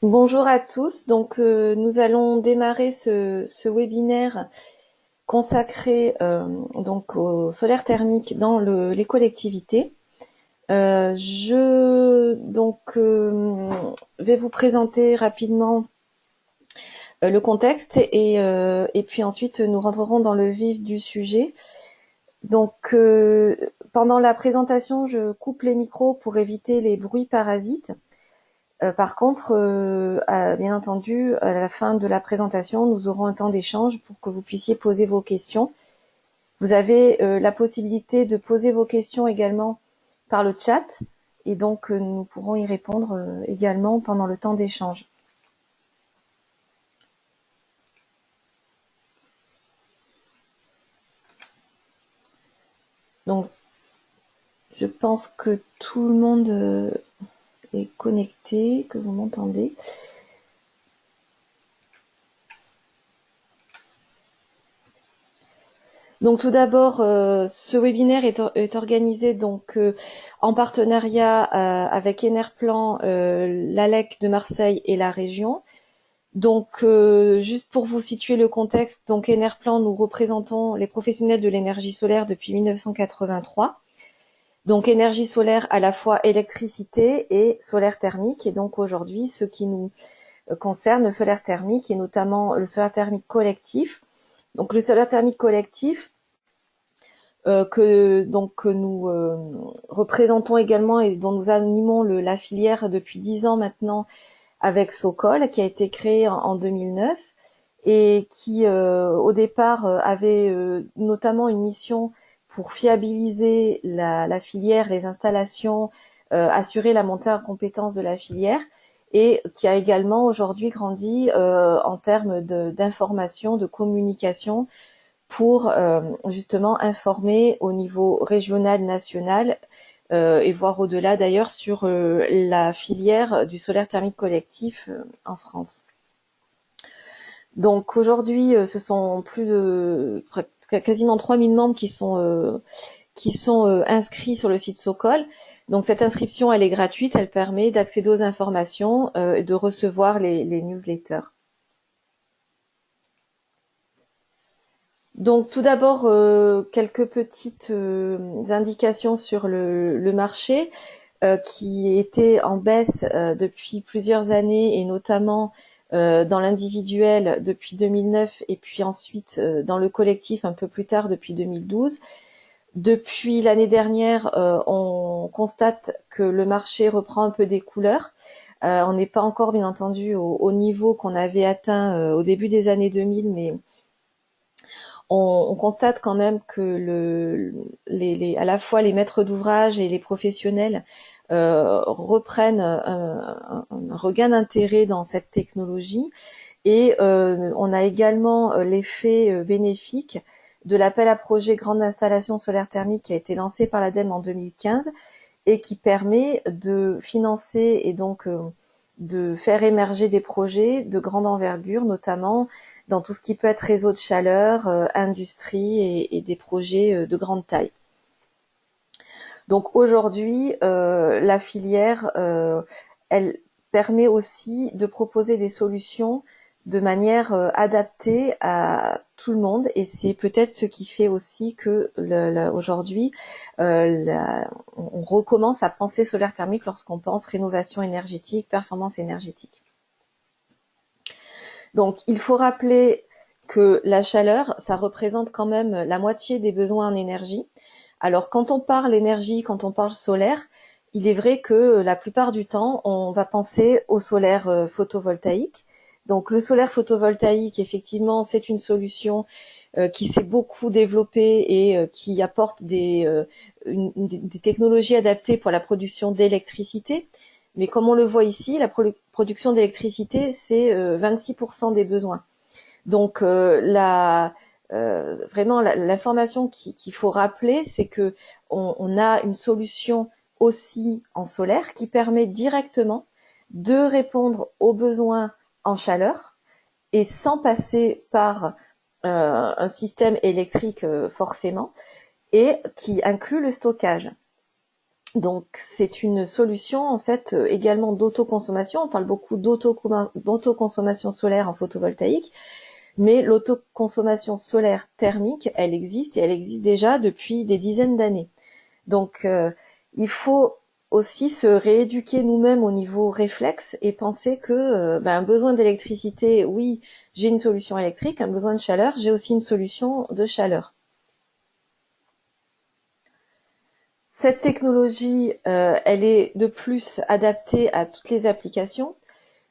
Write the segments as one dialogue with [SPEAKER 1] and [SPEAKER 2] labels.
[SPEAKER 1] Bonjour à tous. Nous allons démarrer ce webinaire consacré donc au solaire thermique dans les collectivités. Je vais vous présenter rapidement le contexte et puis ensuite nous rentrerons dans le vif du sujet. Pendant la présentation, je coupe les micros pour éviter les bruits parasites. Par contre, bien entendu, à la fin de la présentation, nous aurons un temps d'échange pour que vous puissiez poser vos questions. Vous avez la possibilité de poser vos questions également par le chat et donc nous pourrons y répondre également pendant le temps d'échange. Donc, je pense que tout le monde est connecté, que vous m'entendez. Donc tout d'abord, ce webinaire est organisé en partenariat avec Enerplan, l'ALEC de Marseille et la région. Juste pour vous situer le contexte, donc Enerplan, nous représentons les professionnels de l'énergie solaire depuis 1983. Donc énergie solaire à la fois électricité et solaire thermique. Et donc aujourd'hui, ce qui nous concerne, le solaire thermique et notamment le solaire thermique collectif. Donc le solaire thermique collectif, que nous représentons également et dont nous animons la filière depuis 10 ans maintenant avec Socol, qui a été créé en 2009 et qui au départ avait notamment une mission pour fiabiliser la filière, les installations, assurer la montée en compétence de la filière et qui a également aujourd'hui grandi en termes d'information, de communication pour justement informer au niveau régional, national et voire au-delà d'ailleurs sur la filière du solaire thermique collectif en France. Donc aujourd'hui, ce sont plus de quasiment 3000 membres qui sont inscrits sur le site Socol. Donc cette inscription, elle est gratuite, elle permet d'accéder aux informations et de recevoir les newsletters. Donc tout d'abord, quelques petites indications sur le marché qui était en baisse depuis plusieurs années et notamment dans l'individuel depuis 2009 et puis ensuite dans le collectif un peu plus tard depuis 2012. Depuis l'année dernière, on constate que le marché reprend un peu des couleurs. On n'est pas encore bien entendu au niveau qu'on avait atteint au début des années 2000, mais on constate quand même que à la fois les maîtres d'ouvrage et les professionnels reprennent un regain d'intérêt dans cette technologie et on a également l'effet bénéfique de l'appel à projet grande installation solaire thermique qui a été lancé par l'ADEME en 2015 et qui permet de financer et donc de faire émerger des projets de grande envergure, notamment dans tout ce qui peut être réseau de chaleur, industrie et des projets de grande taille. Donc aujourd'hui, la filière, elle permet aussi de proposer des solutions de manière adaptée à tout le monde et c'est peut-être ce qui fait aussi que aujourd'hui on recommence à penser solaire thermique lorsqu'on pense rénovation énergétique, performance énergétique. Donc il faut rappeler que la chaleur, ça représente quand même la moitié des besoins en énergie. Alors quand on parle énergie, quand on parle solaire, il est vrai que la plupart du temps, on va penser au solaire photovoltaïque. Donc le solaire photovoltaïque, effectivement, c'est une solution qui s'est beaucoup développée et qui apporte des technologies adaptées pour la production d'électricité. Mais comme on le voit ici, la production d'électricité, c'est 26% des besoins. Donc vraiment l'information qu'il faut rappeler, c'est que on a une solution aussi en solaire qui permet directement de répondre aux besoins en chaleur et sans passer par un système électrique forcément et qui inclut le stockage. Donc c'est une solution en fait également d'autoconsommation. On parle beaucoup d'autoconsommation solaire en photovoltaïque, mais l'autoconsommation solaire thermique, elle existe et elle existe déjà depuis des dizaines d'années. Donc il faut aussi se rééduquer nous-mêmes au niveau réflexe et penser que un besoin d'électricité, oui, j'ai une solution électrique, un besoin de chaleur, j'ai aussi une solution de chaleur. Cette technologie, elle est de plus adaptée à toutes les applications.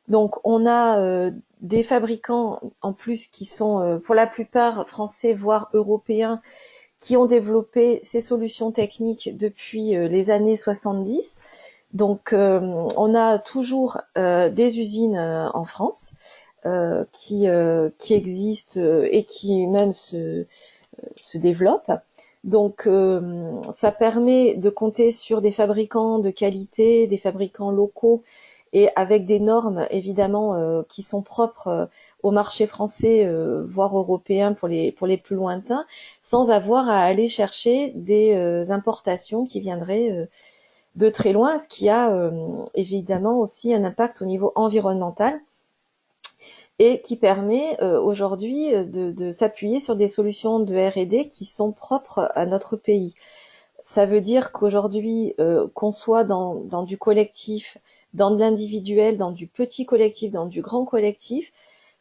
[SPEAKER 1] Donc on a des fabricants en plus qui sont pour la plupart français voire européens qui ont développé ces solutions techniques depuis les années 70. Donc on a toujours des usines en France qui existent et qui même se développent. Donc ça permet de compter sur des fabricants de qualité, des fabricants locaux et avec des normes évidemment qui sont propres au marché français, voire européen pour les plus lointains, sans avoir à aller chercher des importations qui viendraient de très loin, ce qui a évidemment aussi un impact au niveau environnemental et qui permet aujourd'hui de s'appuyer sur des solutions de R&D qui sont propres à notre pays. Ça veut dire qu'aujourd'hui, qu'on soit dans du collectif, dans de l'individuel, dans du petit collectif, dans du grand collectif,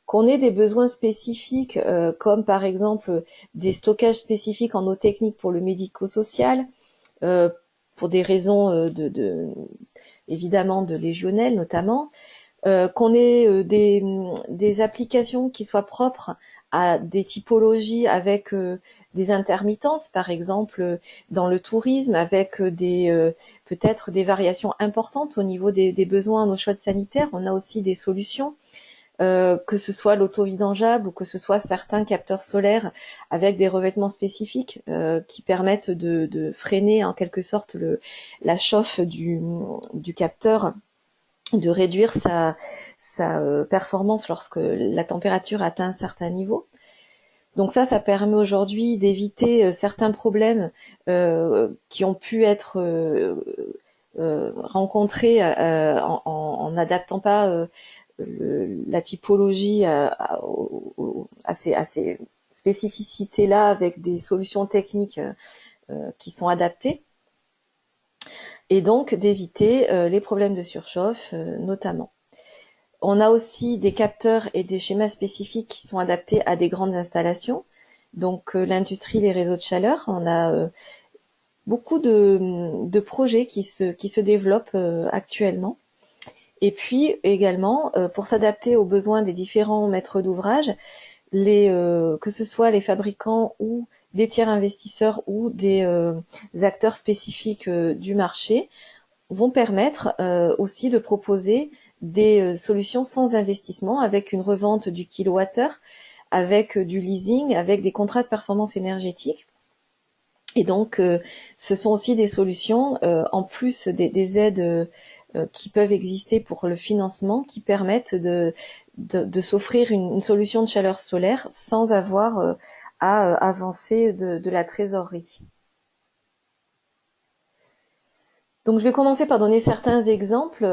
[SPEAKER 1] qu'on ait des besoins spécifiques, comme par exemple des stockages spécifiques en eau technique pour le médico-social, euh, pour des raisons évidemment de légionnelle notamment, qu'on ait des applications qui soient propres à des typologies avec des intermittences, par exemple dans le tourisme, avec peut-être des variations importantes au niveau des besoins en eau chaude sanitaire. On a aussi des solutions, que ce soit l'auto-vidangeable ou que ce soit certains capteurs solaires avec des revêtements spécifiques qui permettent de freiner en quelque sorte la chauffe du capteur, de réduire sa performance lorsque la température atteint un certain niveau. Donc ça permet aujourd'hui d'éviter certains problèmes qui ont pu être rencontrés en n'adaptant pas la typologie à ces spécificités-là avec des solutions techniques qui sont adaptées, et donc d'éviter les problèmes de surchauffe notamment. On a aussi des capteurs et des schémas spécifiques qui sont adaptés à des grandes installations. Donc l'industrie, les réseaux de chaleur, on a beaucoup de projets qui se développent actuellement. Et puis également, pour s'adapter aux besoins des différents maîtres d'ouvrage, que ce soit les fabricants ou des tiers investisseurs ou des acteurs spécifiques du marché, vont permettre aussi de proposer des solutions sans investissement avec une revente du kilowattheure, avec du leasing, avec des contrats de performance énergétique. Et donc, ce sont aussi des solutions, en plus des aides qui peuvent exister pour le financement, qui permettent de s'offrir une solution de chaleur solaire sans avoir à avancer de la trésorerie. Donc je vais commencer par donner certains exemples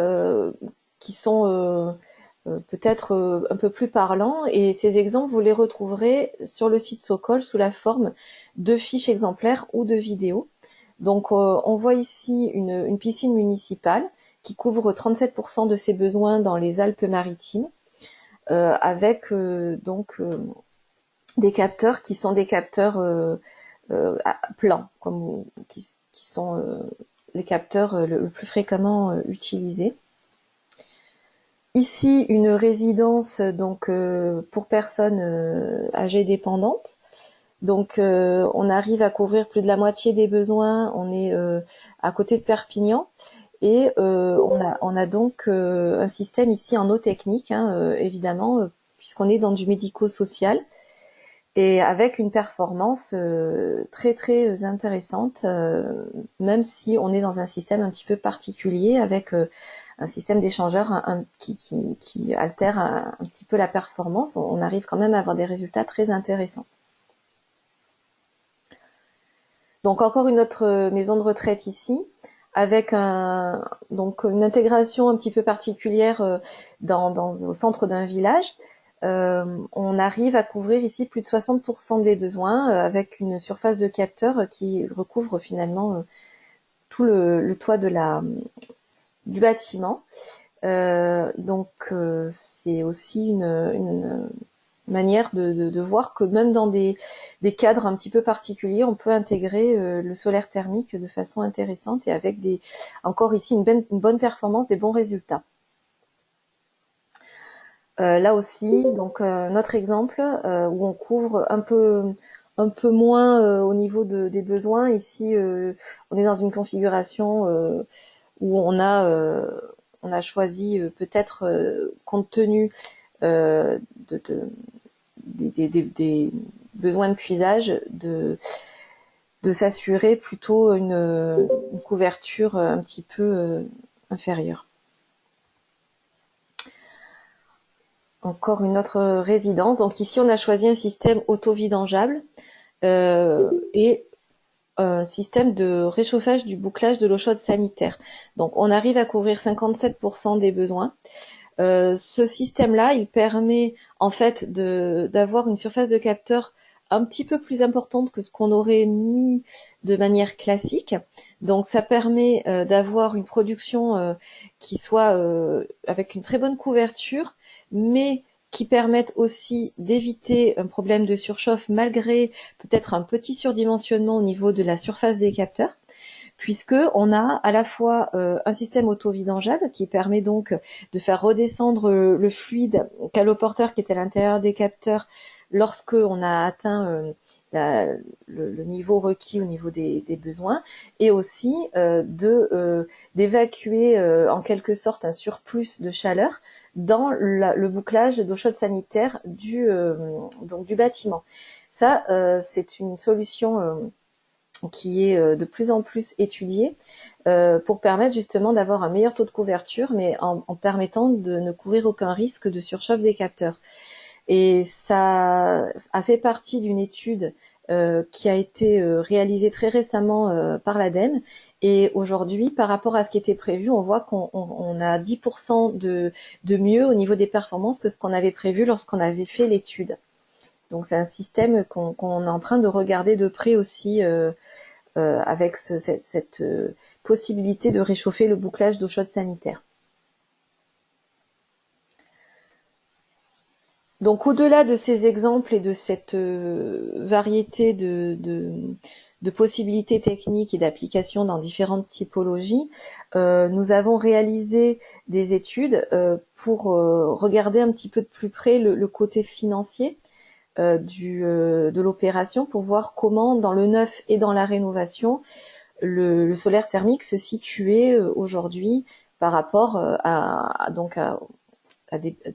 [SPEAKER 1] qui sont peut-être un peu plus parlants, et ces exemples vous les retrouverez sur le site Sokol sous la forme de fiches exemplaires ou de vidéos. Donc on voit ici une piscine municipale qui couvre 37% de ses besoins dans les Alpes-Maritimes, avec des capteurs qui sont des capteurs plans, qui sont les capteurs le plus fréquemment utilisés. Ici, une résidence donc pour personnes âgées dépendantes. Donc, on arrive à couvrir plus de la moitié des besoins. On est à côté de Perpignan, et on a donc un système ici en eau technique, évidemment, puisqu'on est dans du médico-social, et avec une performance très très intéressante, même si on est dans un système un petit peu particulier avec un système d'échangeur qui altère un petit peu la performance. On arrive quand même à avoir des résultats très intéressants. Donc encore une autre maison de retraite ici, avec donc une intégration un petit peu particulière au centre d'un village. On arrive à couvrir ici plus de 60% des besoins avec une surface de capteur qui recouvre finalement tout le toit du bâtiment. C'est aussi une manière de voir que même dans des cadres un petit peu particuliers, on peut intégrer le solaire thermique de façon intéressante et avec encore ici une bonne performance, des bons résultats. Là aussi, donc notre exemple où on couvre un peu moins au niveau des besoins. Ici, on est dans une configuration où on a choisi peut-être compte tenu des besoins de puisage de s'assurer plutôt une couverture un petit peu inférieure. Encore une autre résidence. Donc ici, on a choisi un système auto-vidangeable et un système de réchauffage du bouclage de l'eau chaude sanitaire. Donc on arrive à couvrir 57% des besoins. Ce système-là, il permet en fait d'avoir une surface de capteur un petit peu plus importante que ce qu'on aurait mis de manière classique. Donc ça permet d'avoir une production qui soit avec une très bonne couverture, mais qui permettent aussi d'éviter un problème de surchauffe malgré peut-être un petit surdimensionnement au niveau de la surface des capteurs, puisque on a à la fois un système auto-vidangeable qui permet donc de faire redescendre le fluide caloporteur qui est à l'intérieur des capteurs lorsque on a atteint le niveau requis au niveau des besoins, et aussi d'évacuer en quelque sorte un surplus de chaleur dans le bouclage d'eau chaude sanitaire du bâtiment. Ça, c'est une solution qui est de plus en plus étudiée pour permettre justement d'avoir un meilleur taux de couverture, mais en permettant de ne courir aucun risque de surchauffe des capteurs. Et ça a fait partie d'une étude qui a été réalisée très récemment par l'ADEME. Et aujourd'hui, par rapport à ce qui était prévu, on voit qu'on a 10% de mieux au niveau des performances que ce qu'on avait prévu lorsqu'on avait fait l'étude. Donc c'est un système qu'on est en train de regarder de près aussi avec cette possibilité de réchauffer le bouclage d'eau chaude sanitaire. Donc au-delà de ces exemples et de cette variété de possibilités techniques et d'applications dans différentes typologies, nous avons réalisé des études pour regarder un petit peu de plus près le côté financier de l'opération, pour voir comment dans le neuf et dans la rénovation le solaire thermique se situait aujourd'hui par rapport à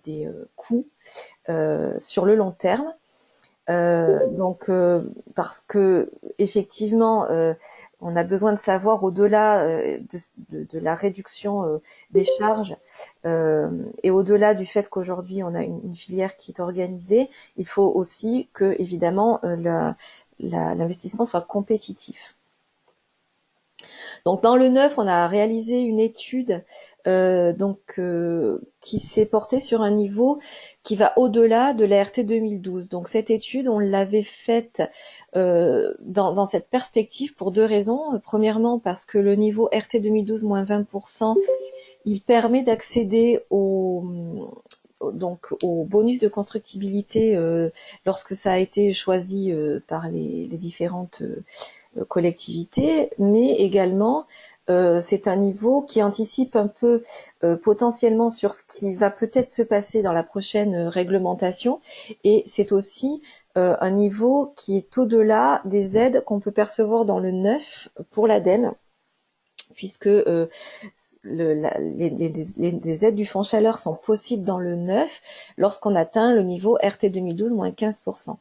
[SPEAKER 1] des coûts sur le long terme. Parce que effectivement, on a besoin de savoir au-delà de la réduction des charges et au-delà du fait qu'aujourd'hui on a une filière qui est organisée, il faut aussi que évidemment l'investissement soit compétitif. Donc dans le neuf, on a réalisé une étude qui s'est portée sur un niveau qui va au-delà de la RT 2012. Donc cette étude, on l'avait faite dans cette perspective pour deux raisons. Premièrement, parce que le niveau RT 2012 moins 20%, il permet d'accéder au bonus de constructibilité lorsque ça a été choisi par les différentes collectivités, mais également c'est un niveau qui anticipe un peu potentiellement sur ce qui va peut-être se passer dans la prochaine réglementation, et c'est aussi un niveau qui est au-delà des aides qu'on peut percevoir dans le neuf pour l'ADEME, puisque les aides du fonds chaleur sont possibles dans le neuf lorsqu'on atteint le niveau RT 2012 moins 15%.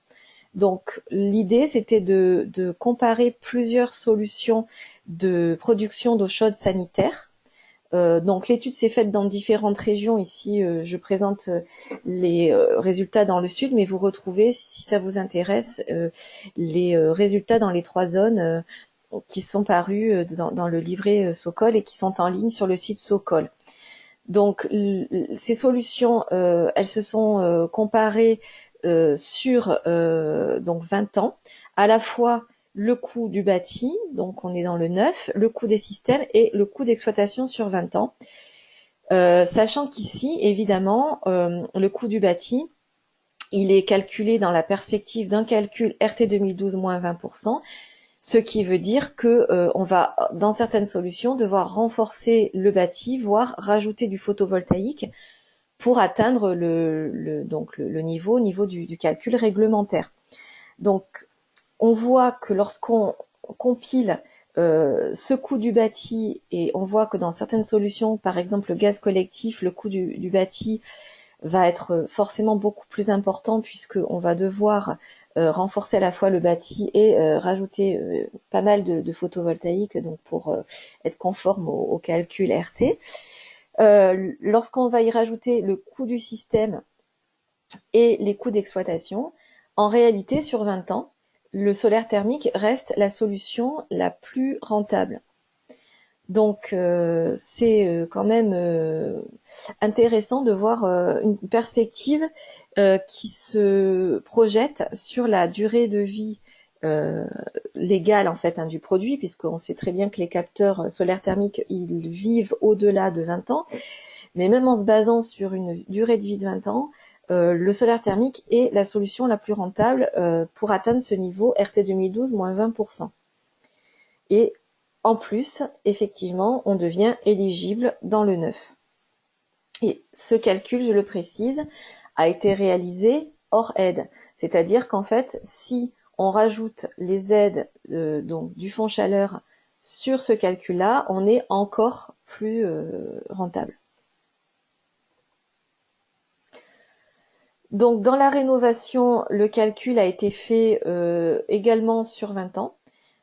[SPEAKER 1] Donc l'idée, c'était de comparer plusieurs solutions de production d'eau chaude sanitaire. Donc l'étude s'est faite dans différentes régions. Ici, je présente les résultats dans le sud, mais vous retrouvez, si ça vous intéresse, les résultats dans les trois zones qui sont parus dans le livret Socol et qui sont en ligne sur le site Socol. Donc ces solutions, elles se sont comparées sur donc 20 ans, à la fois le coût du bâti, donc on est dans le neuf, le coût des systèmes et le coût d'exploitation sur 20 ans. Sachant qu'ici, évidemment, le coût du bâti, il est calculé dans la perspective d'un calcul RT 2012 moins 20%, ce qui veut dire que on va, dans certaines solutions, devoir renforcer le bâti, voire rajouter du photovoltaïque pour atteindre le niveau du calcul réglementaire. Donc, on voit que lorsqu'on compile ce coût du bâti, et on voit que dans certaines solutions, par exemple le gaz collectif, le coût du bâti va être forcément beaucoup plus important puisqu'on va devoir renforcer à la fois le bâti et rajouter pas mal de photovoltaïque donc pour être conforme au calcul RT. Lorsqu'on va y rajouter le coût du système et les coûts d'exploitation, en réalité, sur 20 ans, le solaire thermique reste la solution la plus rentable. Donc, c'est quand même intéressant de voir une perspective qui se projette sur la durée de vie légale en fait du produit, puisqu'on sait très bien que les capteurs solaires thermiques, ils vivent au-delà de 20 ans. Mais même en se basant sur une durée de vie de 20 ans, le solaire thermique est la solution la plus rentable pour atteindre ce niveau RT 2012 moins 20%. Et en plus, effectivement, on devient éligible dans le neuf. Et ce calcul, je le précise, a été réalisé hors aide. C'est-à-dire qu'en fait, si on rajoute les aides donc du fonds chaleur sur ce calcul-là, on est encore plus rentable. Donc dans la rénovation, le calcul a été fait également sur 20 ans.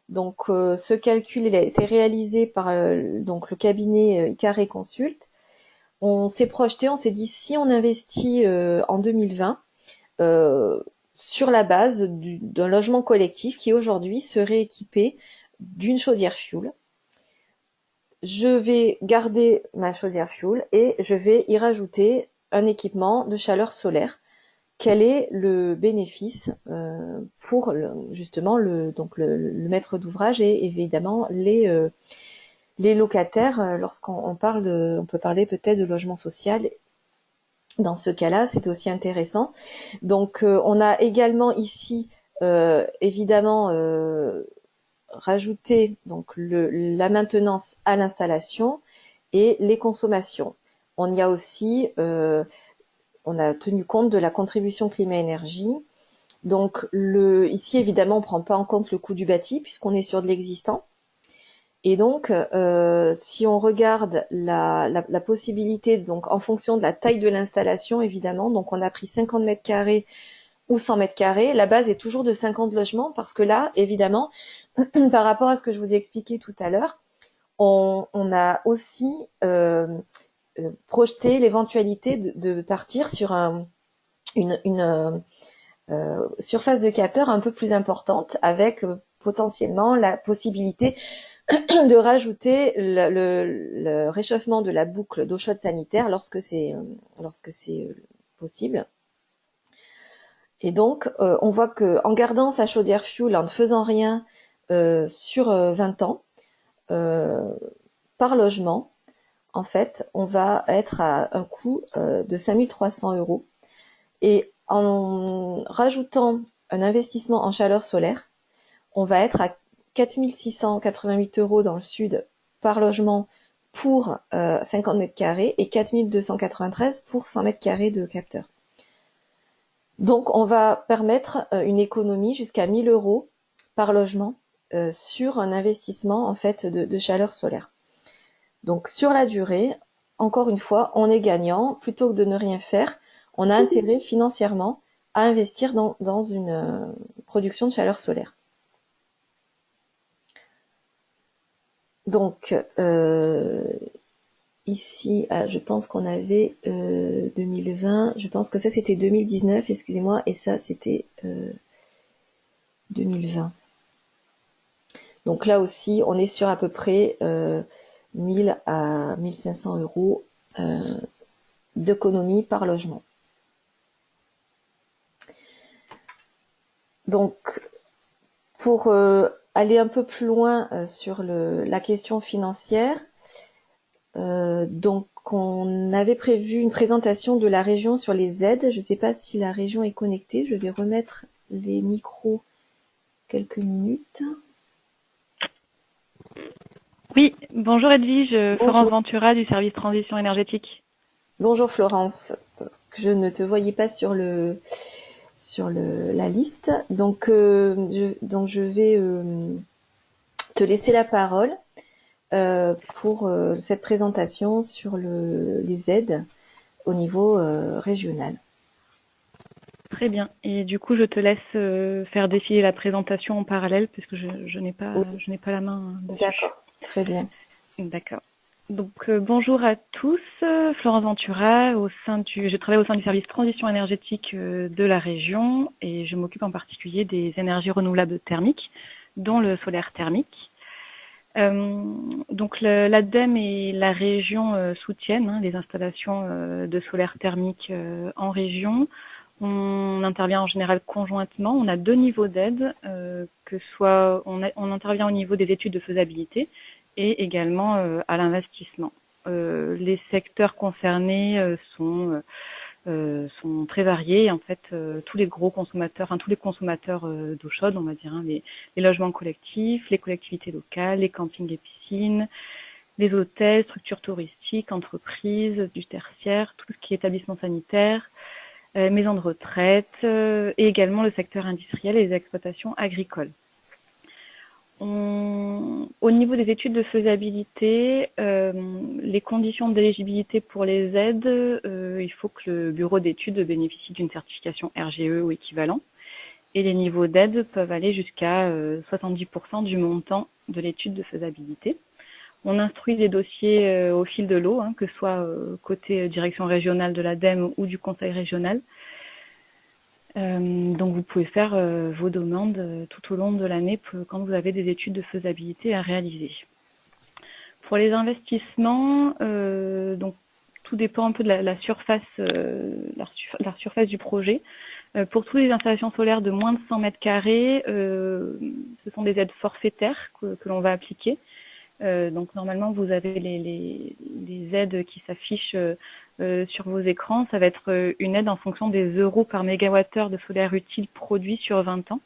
[SPEAKER 1] Donc ce calcul il a été réalisé par donc le cabinet Icaré Consult. On s'est projeté, on s'est dit si on investit en 2020 sur la base d'un logement collectif qui aujourd'hui serait équipé d'une chaudière fioul. Je vais garder ma chaudière fioul et je vais y rajouter un équipement de chaleur solaire. Quel est le bénéfice pour justement le maître d'ouvrage et évidemment les locataires lorsqu'on on peut parler peut-être de logement social. Dans ce cas-là, c'est aussi intéressant. Donc on a également ici évidemment rajouté donc la maintenance à l'installation et les consommations. On y a aussi on a tenu compte de la contribution climat-énergie. Donc ici, évidemment, on ne prend pas en compte le coût du bâti puisqu'on est sur de l'existant. Et donc, si on regarde la possibilité, donc en fonction de la taille de l'installation, évidemment, donc on a pris 50 mètres carrés ou 100 mètres carrés. La base est toujours de 50 logements parce que là, évidemment, par rapport à ce que je vous ai expliqué tout à l'heure, on a aussi projeté l'éventualité de partir sur une surface de capteur un peu plus importante avec potentiellement la possibilité de rajouter le réchauffement de la boucle d'eau chaude sanitaire lorsque c'est possible. Et donc, on voit que en gardant sa chaudière fuel, en ne faisant rien sur 20 ans, par logement, en fait, on va être à un coût de 5 300 €. Et en rajoutant un investissement en chaleur solaire, on va être à 4 688 € dans le sud par logement pour 50 mètres carrés et 4 293 pour 100 mètres carrés de capteur. Donc on va permettre une économie jusqu'à 1 000 € par logement sur un investissement en fait de chaleur solaire. Donc sur la durée, encore une fois, on est gagnant. Plutôt que de ne rien faire, on a intérêt financièrement à investir dans une production de chaleur solaire. Donc ici, je pense qu'on avait 2020, je pense que ça c'était 2019, excusez-moi, et ça c'était 2020. Donc là aussi, on est sur à peu près 1000 à 1500 euros d'économie par logement. Donc, pour aller un peu plus loin sur la question financière, donc on avait prévu une présentation de la région sur les aides. Je ne sais pas si la région est connectée. Je vais remettre les micros quelques minutes.
[SPEAKER 2] Oui, bonjour Edwige, Florence
[SPEAKER 1] Bonjour.
[SPEAKER 2] Ventura du service transition énergétique.
[SPEAKER 1] Bonjour Florence. Je ne te voyais pas sur la liste. Donc, je vais te laisser la parole pour cette présentation sur les aides au niveau régional.
[SPEAKER 2] Très bien. Et du coup, je te laisse faire défiler la présentation en parallèle puisque je n'ai
[SPEAKER 1] Oui,
[SPEAKER 2] pas la main dessus.
[SPEAKER 1] d'accord, très bien.
[SPEAKER 2] D'accord. Donc bonjour à tous, Florence Ventura, je travaille au sein du service transition énergétique de la région et je m'occupe en particulier des énergies renouvelables thermiques, dont le solaire thermique. Donc l'ADEME et la région soutiennent les installations de solaire thermique en région. On intervient en général conjointement. On a deux niveaux d'aide, on intervient au niveau des études de faisabilité et également à l'investissement. Les secteurs concernés sont très variés. En fait, tous les gros consommateurs, tous les consommateurs d'eau chaude, on va dire, les logements collectifs, les collectivités locales, les campings et piscines, les hôtels, structures touristiques, entreprises, du tertiaire, tout ce qui est établissement sanitaire, maisons de retraite et également le secteur industriel et les exploitations agricoles. Au niveau des études de faisabilité, les conditions d'éligibilité pour les aides, il faut que le bureau d'études bénéficie d'une certification RGE ou équivalent. Et les niveaux d'aide peuvent aller jusqu'à 70% du montant de l'étude de faisabilité. On instruit les dossiers au fil de l'eau, que ce soit côté direction régionale de l'ADEME ou du conseil régional. Donc vous pouvez faire vos demandes tout au long de l'année quand vous avez des études de faisabilité à réaliser. Pour les investissements, donc tout dépend un peu de la surface, la surface du projet. Pour toutes les installations solaires de moins de 100 mètres carrés, ce sont des aides forfaitaires que l'on va appliquer. Donc normalement vous avez les aides qui s'affichent sur vos écrans. Ça va être une aide en fonction des euros par mégawattheure de solaire utile produit sur 20 ans.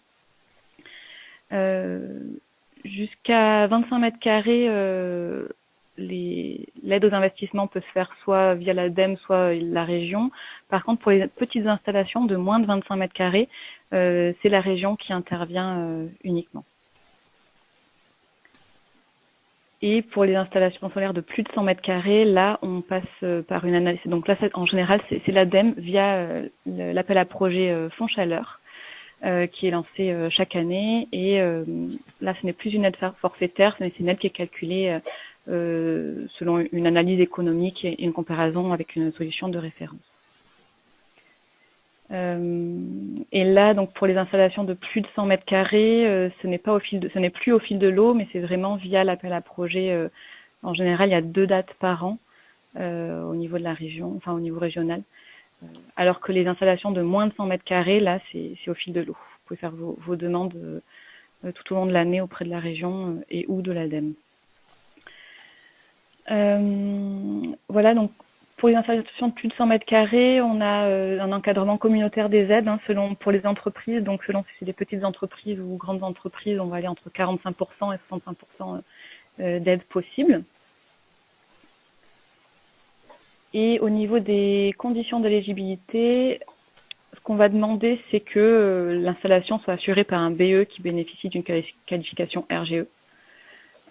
[SPEAKER 2] Jusqu'à 25 mètres carrés, l'aide aux investissements peut se faire soit via l'ADEME, soit la région. Par contre, pour les petites installations de moins de 25 mètres carrés, c'est la région qui intervient uniquement. Et pour les installations solaires de plus de 100 mètres carrés, là, on passe par une analyse. Donc là, en général, c'est l'ADEME via l'appel à projet Fonds Chaleur qui est lancé chaque année. Et là, ce n'est plus une aide forfaitaire, mais c'est une aide qui est calculée selon une analyse économique et une comparaison avec une solution de référence. Et là, donc pour les installations de plus de 100 mètres carrés, ce n'est plus au fil de l'eau, mais c'est vraiment via l'appel à projet. En général, il y a 2 dates par an au niveau de la région, enfin au niveau régional. Alors que les installations de moins de 100 mètres carrés, là, c'est au fil de l'eau. Vous pouvez faire vos demandes tout au long de l'année auprès de la région et ou de l'ADEME. Voilà, donc pour les installations de plus de 100 mètres carrés, on a un encadrement communautaire des aides pour les entreprises. Donc selon si c'est des petites entreprises ou grandes entreprises, on va aller entre 45% et 65% d'aides possibles. Et au niveau des conditions d'éligibilité, ce qu'on va demander, c'est que l'installation soit assurée par un BE qui bénéficie d'une qualification RGE.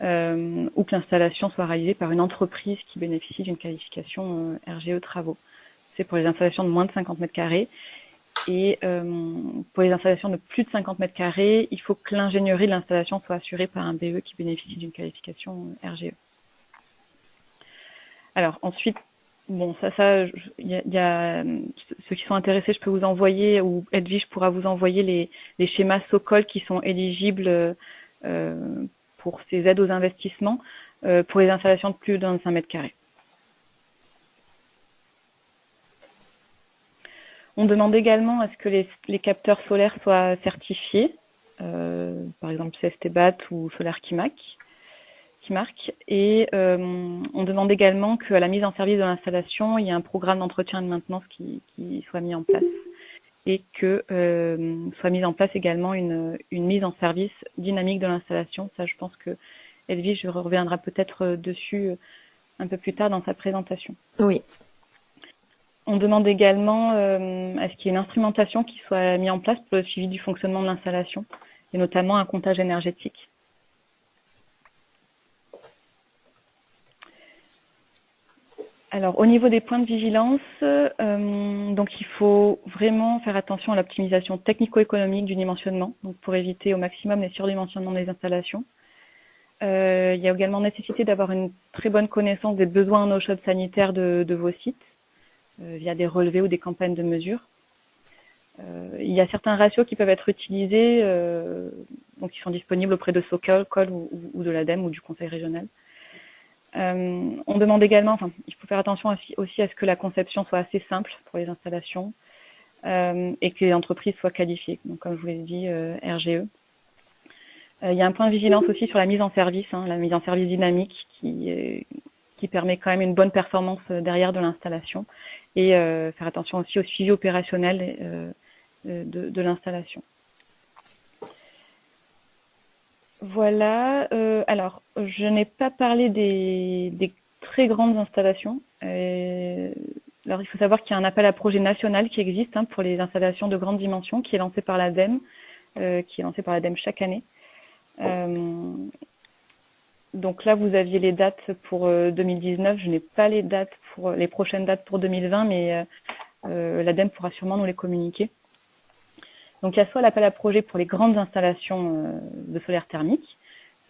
[SPEAKER 2] Ou que l'installation soit réalisée par une entreprise qui bénéficie d'une qualification RGE travaux. C'est pour les installations de moins de 50 mètres carrés. Et pour les installations de plus de 50 mètres carrés, il faut que l'ingénierie de l'installation soit assurée par un BE qui bénéficie d'une qualification RGE. Alors ensuite, bon, il y a ceux qui sont intéressés, je peux vous envoyer, ou Edwige pourra vous envoyer les schémas SOCOL qui sont éligibles pour ces aides aux investissements pour les installations de plus de 25 mètres carrés. On demande également à ce que les capteurs solaires soient certifiés, par exemple CSTBAT ou Solaire qui marque. Et on demande également qu'à la mise en service de l'installation, il y ait un programme d'entretien et de maintenance qui soit mis en place et que soit mise en place également une mise en service dynamique de l'installation. Ça, je pense que Edwige reviendra peut-être dessus un peu plus tard dans sa présentation.
[SPEAKER 1] Oui.
[SPEAKER 2] On demande également à ce qu'il y ait une instrumentation qui soit mise en place pour le suivi du fonctionnement de l'installation et notamment un comptage énergétique. Alors, au niveau des points de vigilance, donc il faut vraiment faire attention à l'optimisation technico-économique du dimensionnement, donc pour éviter au maximum les surdimensionnements des installations. Il y a également nécessité d'avoir une très bonne connaissance des besoins en eau chaude sanitaire de vos sites, via des relevés ou des campagnes de mesure. Il y a certains ratios qui peuvent être utilisés, donc qui sont disponibles auprès de Socol ou de l'ADEME ou du Conseil régional. On demande également, il faut faire attention aussi à ce que la conception soit assez simple pour les installations et que les entreprises soient qualifiées. Donc, comme je vous l'ai dit, RGE. Il y a un point de vigilance aussi sur la mise en service, la mise en service dynamique qui permet quand même une bonne performance derrière de l'installation et faire attention aussi au suivi opérationnel de l'installation. Voilà. Alors, je n'ai pas parlé des très grandes installations. Alors, il faut savoir qu'il y a un appel à projet national qui existe pour les installations de grande dimension, qui est lancé par l'ADEME, chaque année. Donc là, vous aviez les dates pour 2019. Je n'ai pas les dates pour les prochaines dates pour 2020, mais l'ADEME pourra sûrement nous les communiquer. Donc, il y a soit l'appel à projet pour les grandes installations de solaire thermique,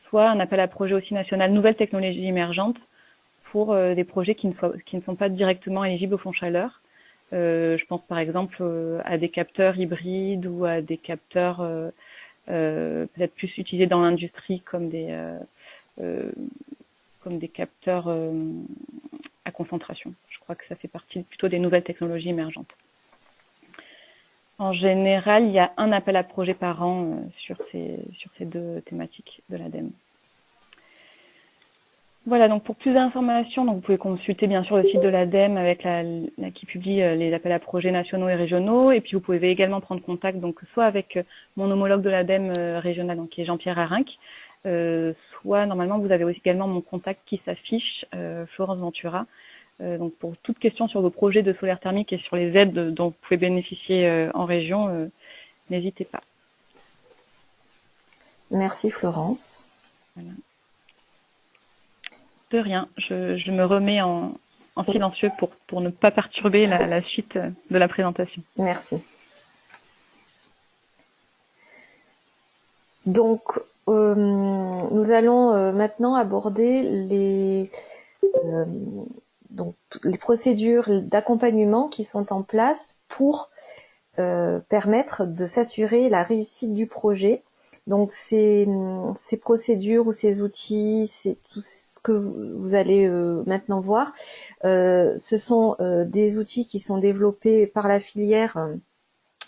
[SPEAKER 2] soit un appel à projet aussi national nouvelles technologies émergentes pour des projets qui ne sont pas directement éligibles au fonds chaleur. Je pense par exemple à des capteurs hybrides ou à des capteurs peut-être plus utilisés dans l'industrie comme des capteurs à concentration. Je crois que ça fait partie plutôt des nouvelles technologies émergentes. En général, il y a un appel à projet par an sur ces deux thématiques de l'ADEME. Voilà, donc pour plus d'informations, vous pouvez consulter bien sûr le site de l'ADEME avec qui publie les appels à projets nationaux et régionaux, et puis vous pouvez également prendre contact donc soit avec mon homologue de l'ADEME régional, donc qui est Jean-Pierre Arinck, soit normalement vous avez aussi également mon contact qui s'affiche, Florence Ventura. Donc pour toute question sur vos projets de solaire thermique et sur les aides dont vous pouvez bénéficier en région, n'hésitez pas.
[SPEAKER 1] Merci Florence.
[SPEAKER 2] Voilà. De rien, je me remets en silencieux pour ne pas perturber la suite de la présentation.
[SPEAKER 1] Merci. Donc, nous allons maintenant aborder les procédures d'accompagnement qui sont en place pour permettre de s'assurer la réussite du projet. Donc, ces procédures ou ces outils, c'est tout ce que vous allez maintenant voir. Ce sont des outils qui sont développés par la filière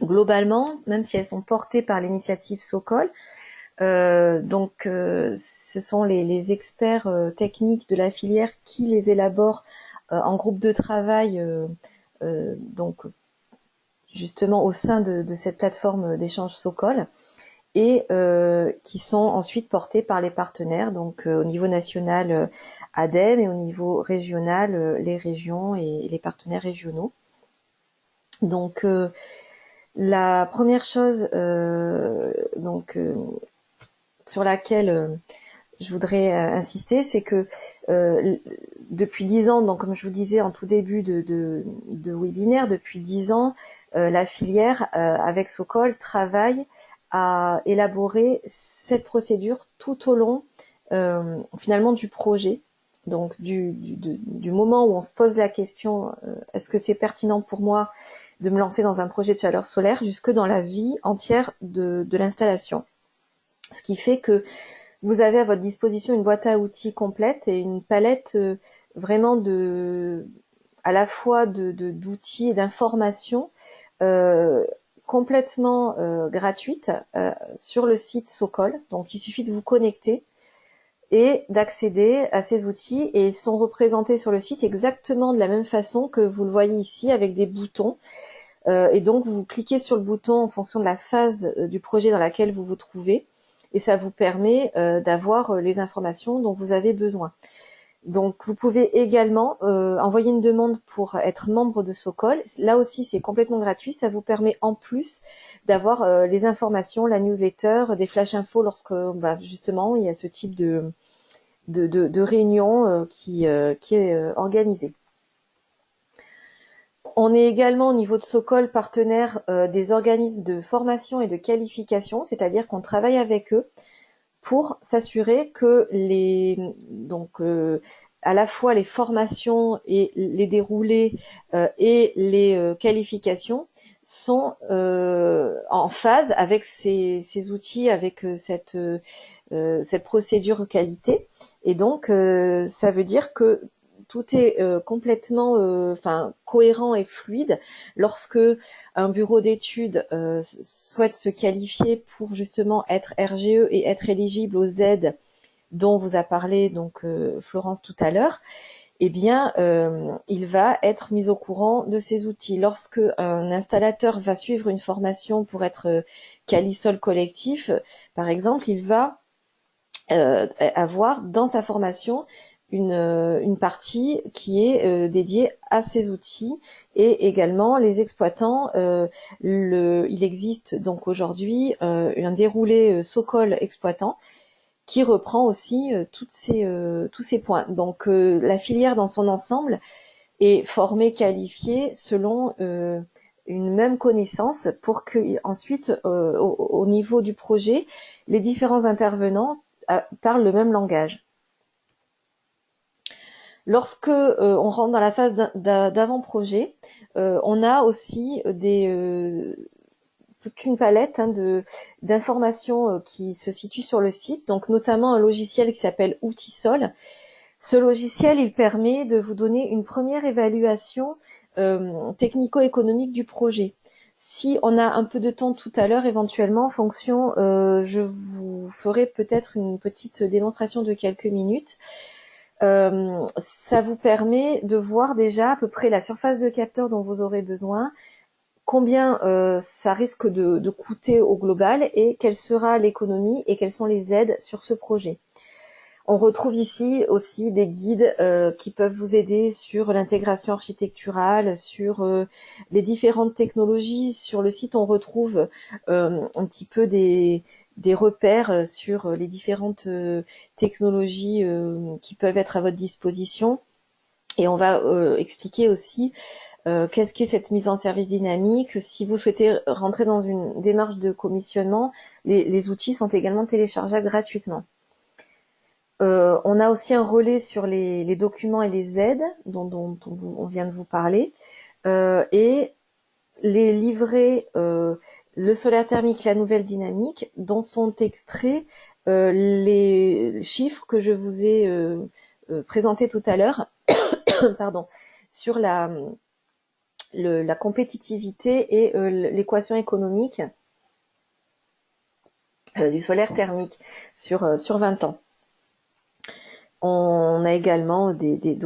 [SPEAKER 1] globalement, même si elles sont portées par l'initiative Socol. Ce sont les experts techniques de la filière qui les élaborent en groupe de travail, donc justement au sein de cette plateforme d'échange Socol, et qui sont ensuite portés par les partenaires, donc au niveau national ADEME et au niveau régional les régions et les partenaires régionaux. Donc la première chose sur laquelle je voudrais insister, c'est que depuis 10 ans, donc comme je vous disais en tout début de webinaire, depuis 10 ans, la filière avec Socol travaille à élaborer cette procédure tout au long finalement du projet. Donc du moment où on se pose la question est-ce que c'est pertinent pour moi de me lancer dans un projet de chaleur solaire, jusque dans la vie entière de l'installation. Ce qui fait que vous avez à votre disposition une boîte à outils complète et une palette vraiment à la fois d'outils et d'informations complètement gratuites sur le site Socol. Donc, il suffit de vous connecter et d'accéder à ces outils, et ils sont représentés sur le site exactement de la même façon que vous le voyez ici, avec des boutons. Et donc, vous cliquez sur le bouton en fonction de la phase du projet dans laquelle vous vous trouvez, et ça vous permet d'avoir les informations dont vous avez besoin. Donc, vous pouvez également envoyer une demande pour être membre de Socol. Là aussi, c'est complètement gratuit. Ça vous permet en plus d'avoir les informations, la newsletter, des flash infos lorsque justement il y a ce type de réunion qui est organisée. On est également au niveau de Socol partenaire des organismes de formation et de qualification, c'est-à-dire qu'on travaille avec eux pour s'assurer que à la fois les formations et les déroulés et les qualifications sont en phase avec ces outils, avec cette procédure qualité. Et donc, ça veut dire que tout est complètement cohérent et fluide lorsque un bureau d'études souhaite se qualifier pour justement être RGE et être éligible aux aides dont vous a parlé donc Florence tout à l'heure. Eh bien, il va être mis au courant de ces outils. Lorsque un installateur va suivre une formation pour être Qualisol collectif, par exemple, il va avoir dans sa formation une partie qui est dédiée à ces outils, et également les exploitants. Il existe donc aujourd'hui un déroulé Socol exploitant qui reprend aussi tous ces points. Donc la filière dans son ensemble est formée, qualifiée selon une même connaissance, pour que ensuite au niveau du projet, les différents intervenants parlent le même langage. Lorsque on rentre dans la phase d'avant-projet, on a aussi toute une palette d'informations qui se situe sur le site, donc notamment un logiciel qui s'appelle Outisol. Ce logiciel, il permet de vous donner une première évaluation technico-économique du projet. Si on a un peu de temps tout à l'heure, éventuellement, en fonction, je vous ferai peut-être une petite démonstration de quelques minutes. Ça vous permet de voir déjà à peu près la surface de capteur dont vous aurez besoin, combien ça risque de coûter au global, et quelle sera l'économie et quelles sont les aides sur ce projet. On retrouve ici aussi des guides qui peuvent vous aider sur l'intégration architecturale, sur les différentes technologies. Sur le site, on retrouve un petit peu des repères sur les différentes technologies qui peuvent être à votre disposition. Et on va expliquer aussi qu'est-ce qu'est cette mise en service dynamique. Si vous souhaitez rentrer dans une démarche de commissionnement, les outils sont également téléchargeables gratuitement. On a aussi un relais sur les documents et les aides dont on vient de vous parler, et les livrets, le solaire thermique, la nouvelle dynamique, dont sont extraits les chiffres que je vous ai présentés tout à l'heure pardon, sur la compétitivité et l'équation économique du solaire thermique sur 20 ans. On a également des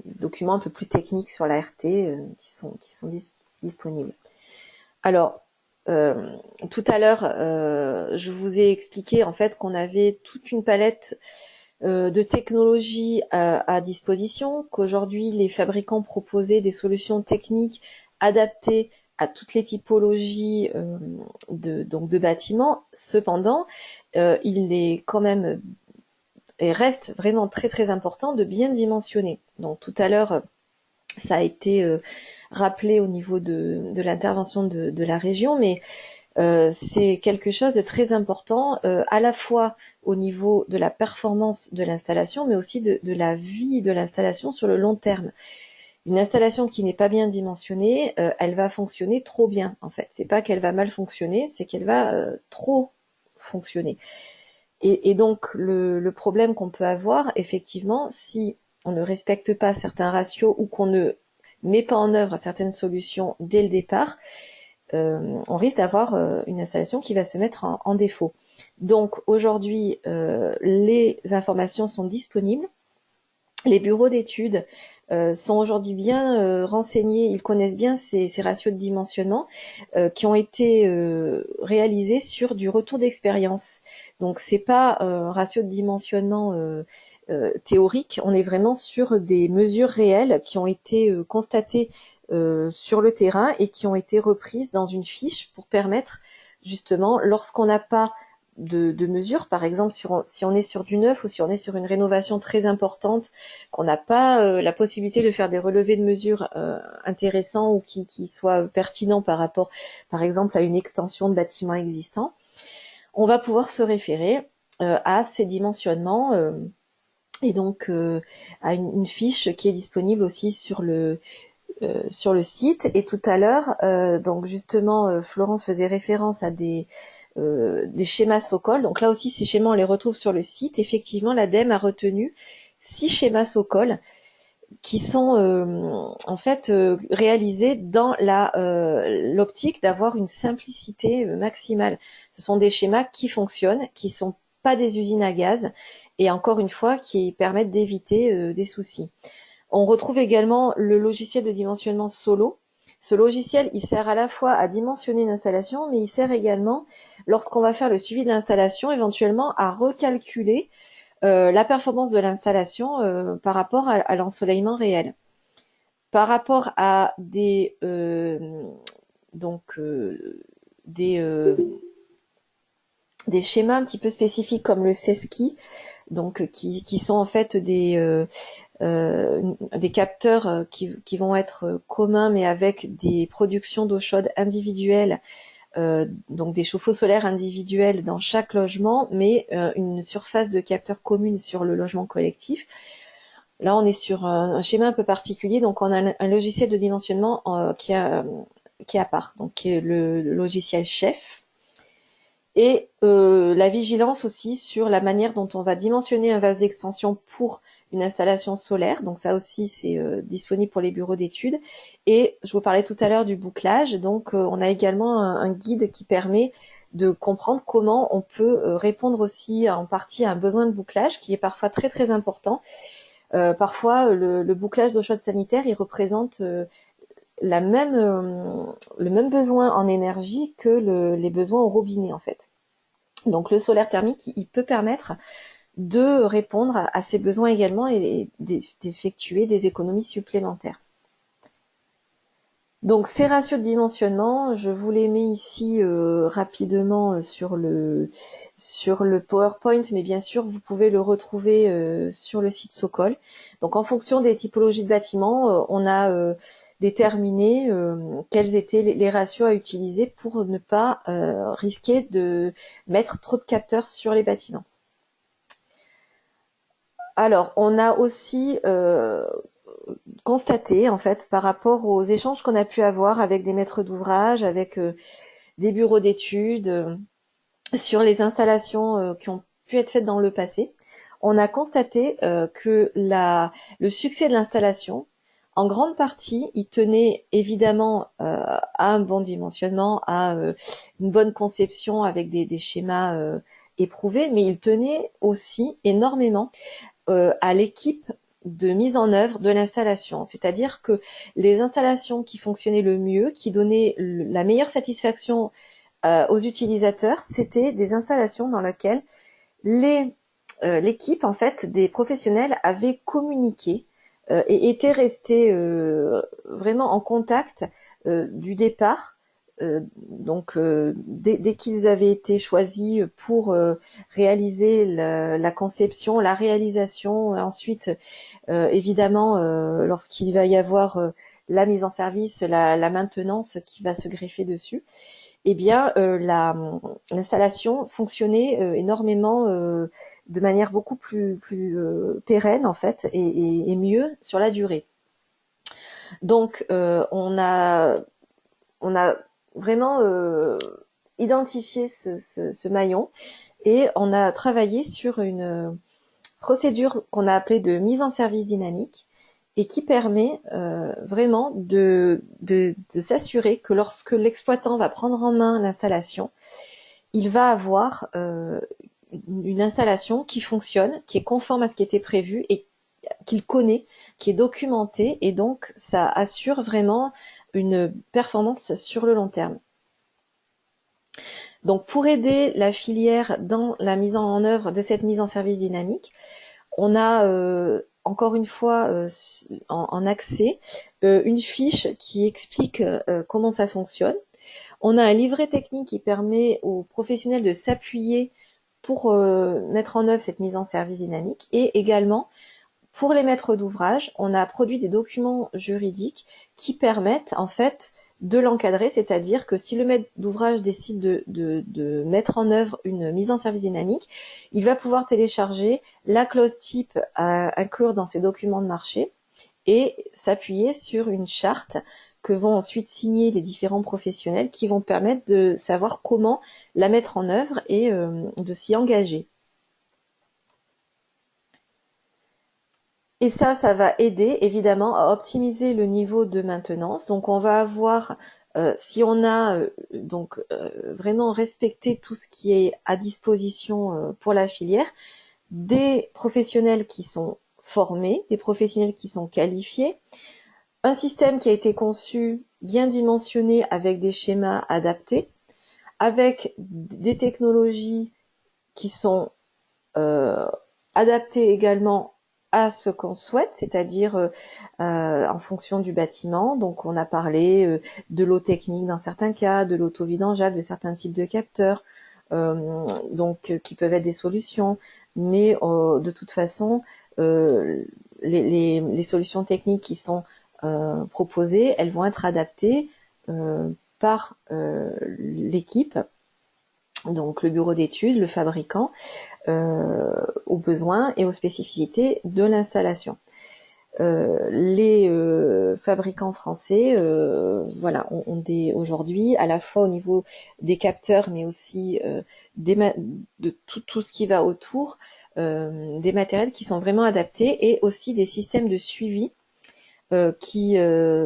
[SPEAKER 1] documents un peu plus techniques sur la RT qui sont disponibles. Alors, tout à l'heure, je vous ai expliqué en fait qu'on avait toute une palette de technologies à disposition, qu'aujourd'hui les fabricants proposaient des solutions techniques adaptées à toutes les typologies de bâtiments. Cependant, il est quand même et reste vraiment très très important de bien dimensionner. Donc tout à l'heure, ça a été rappelé au niveau de l'intervention de la région, mais c'est quelque chose de très important, à la fois au niveau de la performance de l'installation, mais aussi de la vie de l'installation sur le long terme. Une installation qui n'est pas bien dimensionnée, elle va fonctionner trop bien en fait. C'est pas qu'elle va mal fonctionner, c'est qu'elle va trop fonctionner. Et donc le problème qu'on peut avoir, effectivement, si on ne respecte pas certains ratios ou qu'on ne met pas en œuvre certaines solutions dès le départ, on risque d'avoir une installation qui va se mettre en défaut. Donc aujourd'hui, les informations sont disponibles. Les bureaux d'études sont aujourd'hui bien renseignés, ils connaissent bien ces ratios de dimensionnement qui ont été réalisés sur du retour d'expérience. Donc c'est pas un ratio de dimensionnement théorique, on est vraiment sur des mesures réelles qui ont été constatées sur le terrain et qui ont été reprises dans une fiche pour permettre justement, lorsqu'on n'a pas de mesures, par exemple si on est sur du neuf ou si on est sur une rénovation très importante, qu'on n'a pas la possibilité de faire des relevés de mesures intéressants ou qui soient pertinents par rapport, par exemple, à une extension de bâtiment existant, on va pouvoir se référer à ces dimensionnements et donc à une fiche qui est disponible aussi sur le site. Et tout à l'heure, donc justement, Florence faisait référence à des schémas Sokol. Donc là aussi, ces schémas, on les retrouve sur le site. Effectivement, l'ADEME a retenu 6 schémas Sokol qui sont en fait réalisés dans l'optique d'avoir une simplicité maximale. Ce sont des schémas qui fonctionnent, qui sont pas des usines à gaz et encore une fois qui permettent d'éviter des soucis. On retrouve également le logiciel de dimensionnement Solo. Ce logiciel, il sert à la fois à dimensionner une installation, mais il sert également, lorsqu'on va faire le suivi de l'installation, éventuellement à recalculer la performance de l'installation par rapport à l'ensoleillement réel. Par rapport à des, des schémas un petit peu spécifiques comme le SESCI, donc qui sont en fait des capteurs qui vont être communs mais avec des productions d'eau chaude individuelles, donc des chauffe-eau solaires individuels dans chaque logement, mais une surface de capteurs commune sur le logement collectif. Là, on est sur un schéma un peu particulier, donc on a un logiciel de dimensionnement qui est à part, donc qui est le logiciel chef, et la vigilance aussi sur la manière dont on va dimensionner un vase d'expansion pour une installation solaire. Donc ça aussi, c'est disponible pour les bureaux d'études. Et je vous parlais tout à l'heure du bouclage. Donc on a également un guide qui permet de comprendre comment on peut répondre aussi en partie à un besoin de bouclage qui est parfois très très important. Parfois, le bouclage d'eau chaude sanitaire, il représente le même besoin en énergie que les besoins au robinet en fait. Donc le solaire thermique, il peut permettre de répondre à ces besoins également et d'effectuer des économies supplémentaires. Donc ces ratios de dimensionnement, je vous les mets ici rapidement sur le PowerPoint, mais bien sûr vous pouvez le retrouver sur le site Sokol. Donc en fonction des typologies de bâtiments, on a déterminé quels étaient les ratios à utiliser pour ne pas risquer de mettre trop de capteurs sur les bâtiments. Alors, on a aussi constaté, en fait, par rapport aux échanges qu'on a pu avoir avec des maîtres d'ouvrage, avec des bureaux d'études, sur les installations qui ont pu être faites dans le passé, on a constaté que le succès de l'installation, en grande partie, il tenait évidemment à un bon dimensionnement, à une bonne conception avec des schémas éprouvés, mais il tenait aussi énormément à l'équipe de mise en œuvre de l'installation. C'est-à-dire que les installations qui fonctionnaient le mieux, qui donnaient la meilleure satisfaction aux utilisateurs, c'était des installations dans lesquelles l'équipe en fait des professionnels avait communiqué et était resté vraiment en contact du départ. Dès qu'ils avaient été choisis pour réaliser la conception, la réalisation, ensuite évidemment lorsqu'il va y avoir la mise en service, la maintenance qui va se greffer dessus, eh bien l'installation fonctionnait énormément de manière beaucoup plus pérenne en fait et mieux sur la durée. Donc on a vraiment identifié ce maillon et on a travaillé sur une procédure qu'on a appelée de mise en service dynamique et qui permet vraiment de s'assurer que lorsque l'exploitant va prendre en main l'installation, il va avoir une installation qui fonctionne, qui est conforme à ce qui était prévu et qu'il connaît, qui est documentée, et donc ça assure vraiment une performance sur le long terme. Donc pour aider la filière dans la mise en œuvre de cette mise en service dynamique, on a encore une fois en accès une fiche qui explique comment ça fonctionne. On a un livret technique qui permet aux professionnels de s'appuyer pour mettre en œuvre cette mise en service dynamique, et également pour les maîtres d'ouvrage, on a produit des documents juridiques qui permettent en fait de l'encadrer, c'est-à-dire que si le maître d'ouvrage décide de mettre en œuvre une mise en service dynamique, il va pouvoir télécharger la clause type à inclure dans ses documents de marché et s'appuyer sur une charte que vont ensuite signer les différents professionnels qui vont permettre de savoir comment la mettre en œuvre et de s'y engager. Et ça va aider évidemment à optimiser le niveau de maintenance. Donc on va avoir, si on a vraiment respecté tout ce qui est à disposition pour la filière, des professionnels qui sont formés, des professionnels qui sont qualifiés, un système qui a été conçu, bien dimensionné avec des schémas adaptés, avec des technologies qui sont adaptées également à ce qu'on souhaite, c'est-à-dire en fonction du bâtiment. Donc on a parlé de l'eau technique dans certains cas, de l'auto-vidangeable, de certains types de capteurs, qui peuvent être des solutions, mais de toute façon, les solutions techniques qui sont proposées, elles vont être adaptées par l'équipe, donc le bureau d'études, le fabricant, aux besoins et aux spécificités de l'installation. Les fabricants français ont aujourd'hui, à la fois au niveau des capteurs, mais aussi de tout ce qui va autour, des matériels qui sont vraiment adaptés, et aussi des systèmes de suivi qui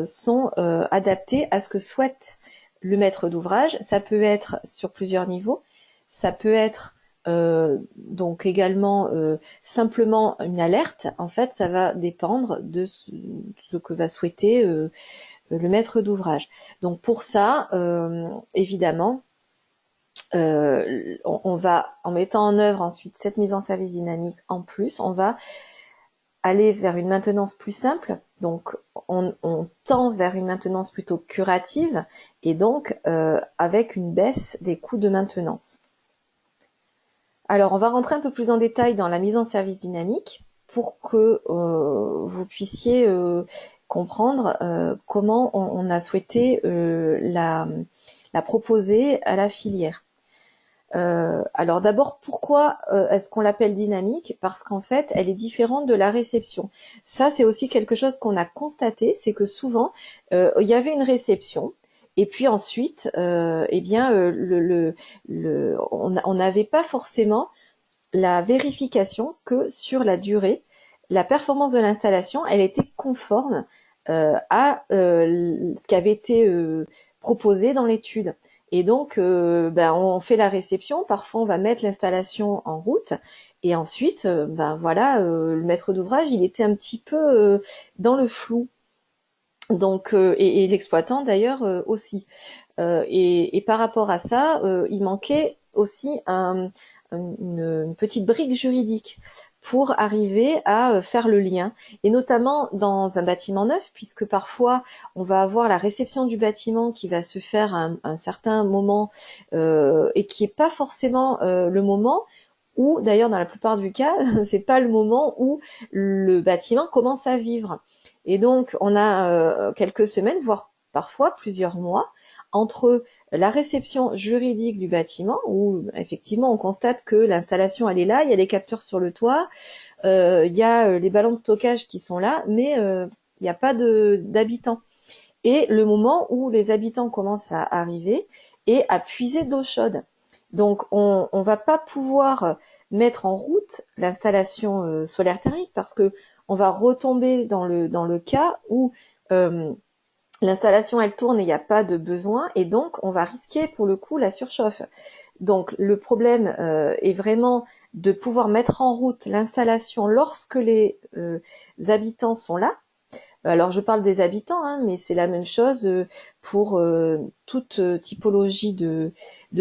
[SPEAKER 1] sont adaptés à ce que souhaite le maître d'ouvrage. Ça peut être sur plusieurs niveaux. Ça peut être donc également simplement une alerte. En fait, ça va dépendre de ce que va souhaiter le maître d'ouvrage. Donc pour ça, évidemment, on va, en mettant en œuvre ensuite cette mise en service dynamique en plus, on va aller vers une maintenance plus simple. Donc on tend vers une maintenance plutôt curative, et donc avec une baisse des coûts de maintenance. Alors on va rentrer un peu plus en détail dans la mise en service dynamique pour que vous puissiez comprendre comment on a souhaité la proposer à la filière. Alors d'abord, pourquoi est-ce qu'on l'appelle dynamique? Parce qu'en fait, elle est différente de la réception. Ça, c'est aussi quelque chose qu'on a constaté, c'est que souvent, il y avait une réception, et puis ensuite, on n'avait pas forcément la vérification que sur la durée, la performance de l'installation, elle était conforme à ce qui avait été proposé dans l'étude. Et donc, on fait la réception. Parfois, on va mettre l'installation en route, et ensuite, le maître d'ouvrage, il était un petit peu dans le flou. Donc, et l'exploitant d'ailleurs aussi. Et par rapport à ça, il manquait aussi une petite brique juridique pour arriver à faire le lien, et notamment dans un bâtiment neuf, puisque parfois on va avoir la réception du bâtiment qui va se faire à un certain moment et qui est pas forcément le moment où, d'ailleurs dans la plupart du cas, c'est pas le moment où le bâtiment commence à vivre. Et donc on a quelques semaines, voire parfois plusieurs mois, entre la réception juridique du bâtiment, où effectivement on constate que l'installation elle est là, il y a les capteurs sur le toit, il y a les ballons de stockage qui sont là, mais il n'y a pas d'habitants. Et le moment où les habitants commencent à arriver et à puiser d'eau chaude. Donc, on va pas pouvoir mettre en route l'installation solaire thermique parce que on va retomber dans le cas où l'installation elle tourne et il n'y a pas de besoin et donc on va risquer pour le coup la surchauffe. Donc le problème est vraiment de pouvoir mettre en route l'installation lorsque les habitants sont là. Alors je parle des habitants, hein, mais c'est la même chose pour toute typologie de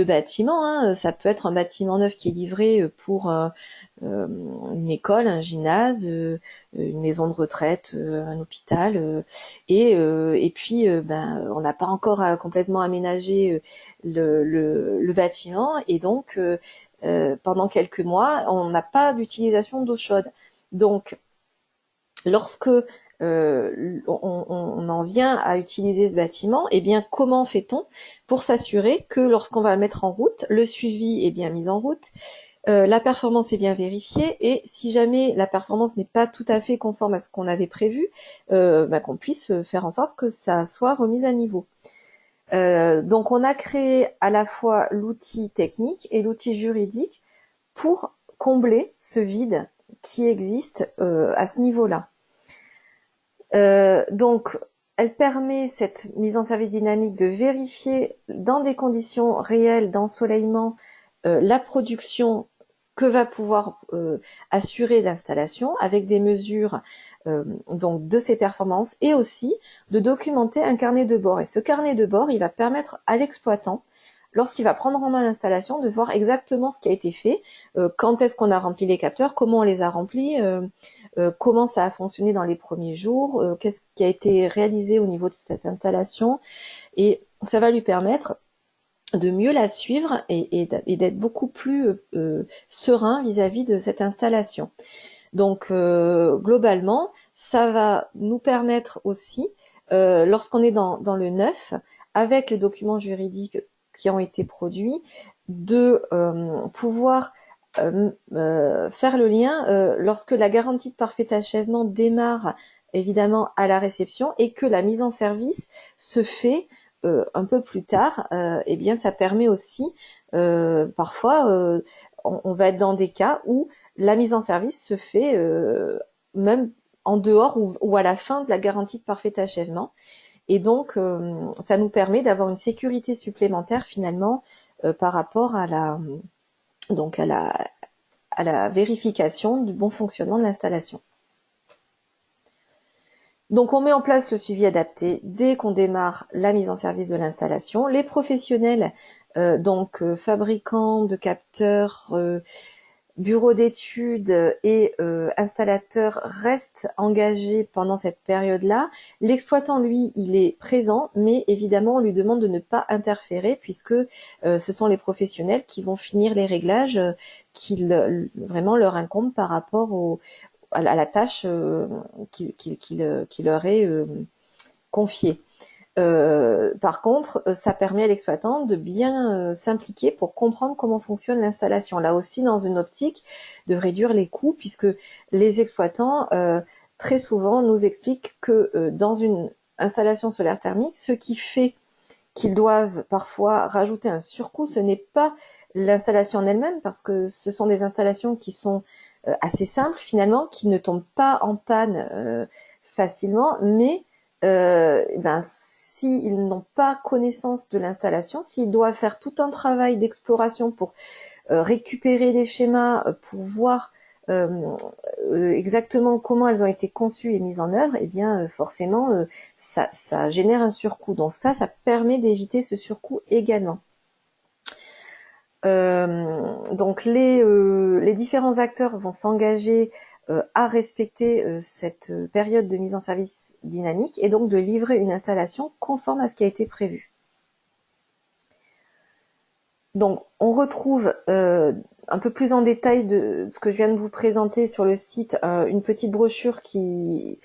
[SPEAKER 1] bâtiment. Hein. Ça peut être un bâtiment neuf qui est livré pour une école, un gymnase, une maison de retraite, un hôpital, et puis on n'a pas encore complètement aménagé le bâtiment, et donc pendant quelques mois, on n'a pas d'utilisation d'eau chaude. Donc lorsque on en vient à utiliser ce bâtiment, eh bien, comment fait-on pour s'assurer que lorsqu'on va le mettre en route, le suivi est bien mis en route, la performance est bien vérifiée, et si jamais la performance n'est pas tout à fait conforme à ce qu'on avait prévu, qu'on puisse faire en sorte que ça soit remis à niveau. Donc, on a créé à la fois l'outil technique et l'outil juridique pour combler ce vide qui existe à ce niveau-là. Donc, elle permet, cette mise en service dynamique, de vérifier dans des conditions réelles d'ensoleillement la production que va pouvoir assurer l'installation avec des mesures donc de ses performances, et aussi de documenter un carnet de bord. Et ce carnet de bord, il va permettre à l'exploitant, lorsqu'il va prendre en main l'installation, de voir exactement ce qui a été fait, quand est-ce qu'on a rempli les capteurs, comment on les a remplis, comment ça a fonctionné dans les premiers jours, qu'est-ce qui a été réalisé au niveau de cette installation, et ça va lui permettre de mieux la suivre et d'être beaucoup plus serein vis-à-vis de cette installation. Donc globalement, ça va nous permettre aussi, lorsqu'on est dans le neuf, avec les documents juridiques qui ont été produits, de pouvoir faire le lien lorsque la garantie de parfait achèvement démarre évidemment à la réception et que la mise en service se fait un peu plus tard. Eh bien, ça permet aussi parfois, on va être dans des cas où la mise en service se fait même en dehors ou à la fin de la garantie de parfait achèvement. Et donc, ça nous permet d'avoir une sécurité supplémentaire finalement par rapport à la vérification du bon fonctionnement de l'installation. Donc on met en place le suivi adapté dès qu'on démarre la mise en service de l'installation. Les professionnels, fabricants de capteurs, bureaux d'études et installateurs, restent engagés pendant cette période-là. L'exploitant, lui, il est présent, mais évidemment, on lui demande de ne pas interférer puisque ce sont les professionnels qui vont finir les réglages qui vraiment leur incombent par rapport à la tâche qui leur est confiée. Par contre, ça permet à l'exploitant de bien s'impliquer pour comprendre comment fonctionne l'installation. Là aussi, dans une optique de réduire les coûts, puisque les exploitants, très souvent, nous expliquent que dans une installation solaire thermique, ce qui fait qu'ils doivent parfois rajouter un surcoût, ce n'est pas l'installation en elle-même, parce que ce sont des installations qui sont assez simples finalement, qui ne tombent pas en panne facilement, mais s'ils n'ont pas connaissance de l'installation, s'ils doivent faire tout un travail d'exploration pour récupérer les schémas, pour voir exactement comment elles ont été conçues et mises en œuvre, et bien forcément ça génère un surcoût. Donc ça permet d'éviter ce surcoût également. Donc les différents acteurs vont s'engager à respecter cette période de mise en service dynamique et donc de livrer une installation conforme à ce qui a été prévu. Donc on retrouve un peu plus en détail de ce que je viens de vous présenter sur le site, une petite brochure qui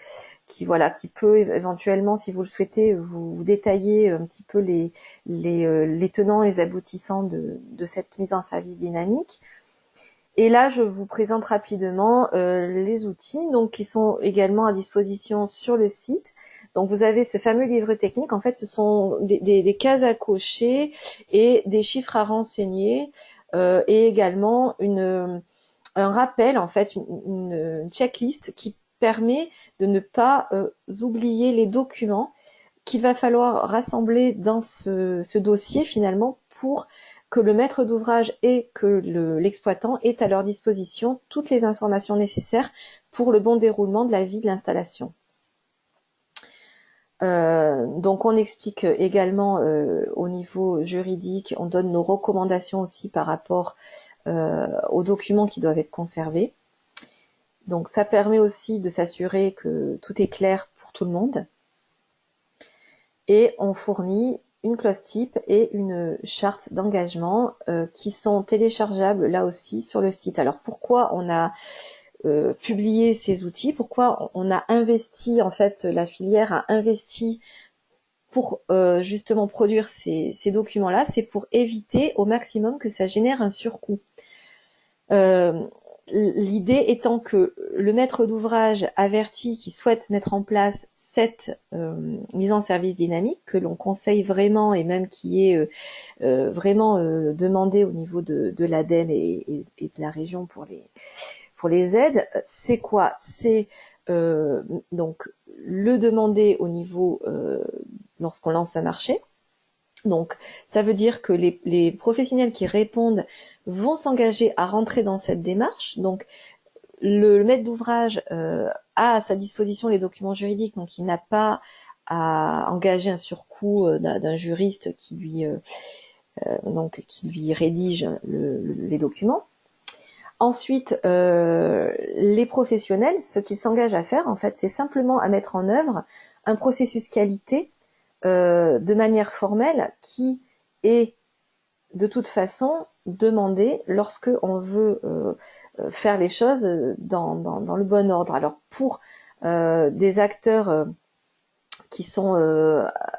[SPEAKER 1] peut éventuellement, si vous le souhaitez, vous détailler un petit peu les tenants et les aboutissants de cette mise en service dynamique. Et là, je vous présente rapidement les outils, donc qui sont également à disposition sur le site. Donc vous avez ce fameux livret technique. En fait, ce sont des cases à cocher et des chiffres à renseigner et également un rappel, en fait, une checklist qui permet de ne pas oublier les documents qu'il va falloir rassembler dans ce dossier finalement pour que le maître d'ouvrage et que l'exploitant aient à leur disposition toutes les informations nécessaires pour le bon déroulement de la vie de l'installation. Donc on explique également au niveau juridique, on donne nos recommandations aussi par rapport aux documents qui doivent être conservés. Donc ça permet aussi de s'assurer que tout est clair pour tout le monde. Et on fournit une clause type et une charte d'engagement qui sont téléchargeables là aussi sur le site. Alors pourquoi on a publié ces outils, pourquoi on a investi, en fait la filière a investi pour justement produire ces documents-là, c'est pour éviter au maximum que ça génère un surcoût. L'idée étant que le maître d'ouvrage averti qui souhaite mettre en place cette mise en service dynamique, que l'on conseille vraiment et même qui est vraiment demandée au niveau de l'ADEME et de la région pour les aides, c'est quoi? C'est donc le demander au niveau lorsqu'on lance un marché. Donc, ça veut dire que les professionnels qui répondent vont s'engager à rentrer dans cette démarche. Donc, le maître d'ouvrage a à sa disposition les documents juridiques, donc il n'a pas à engager un surcoût d'un juriste qui lui rédige les documents. Ensuite, les professionnels, ce qu'ils s'engagent à faire, en fait, c'est simplement à mettre en œuvre un processus qualité de manière formelle qui est de toute façon demandé lorsque on veut faire les choses dans le bon ordre. Alors pour des acteurs qui sont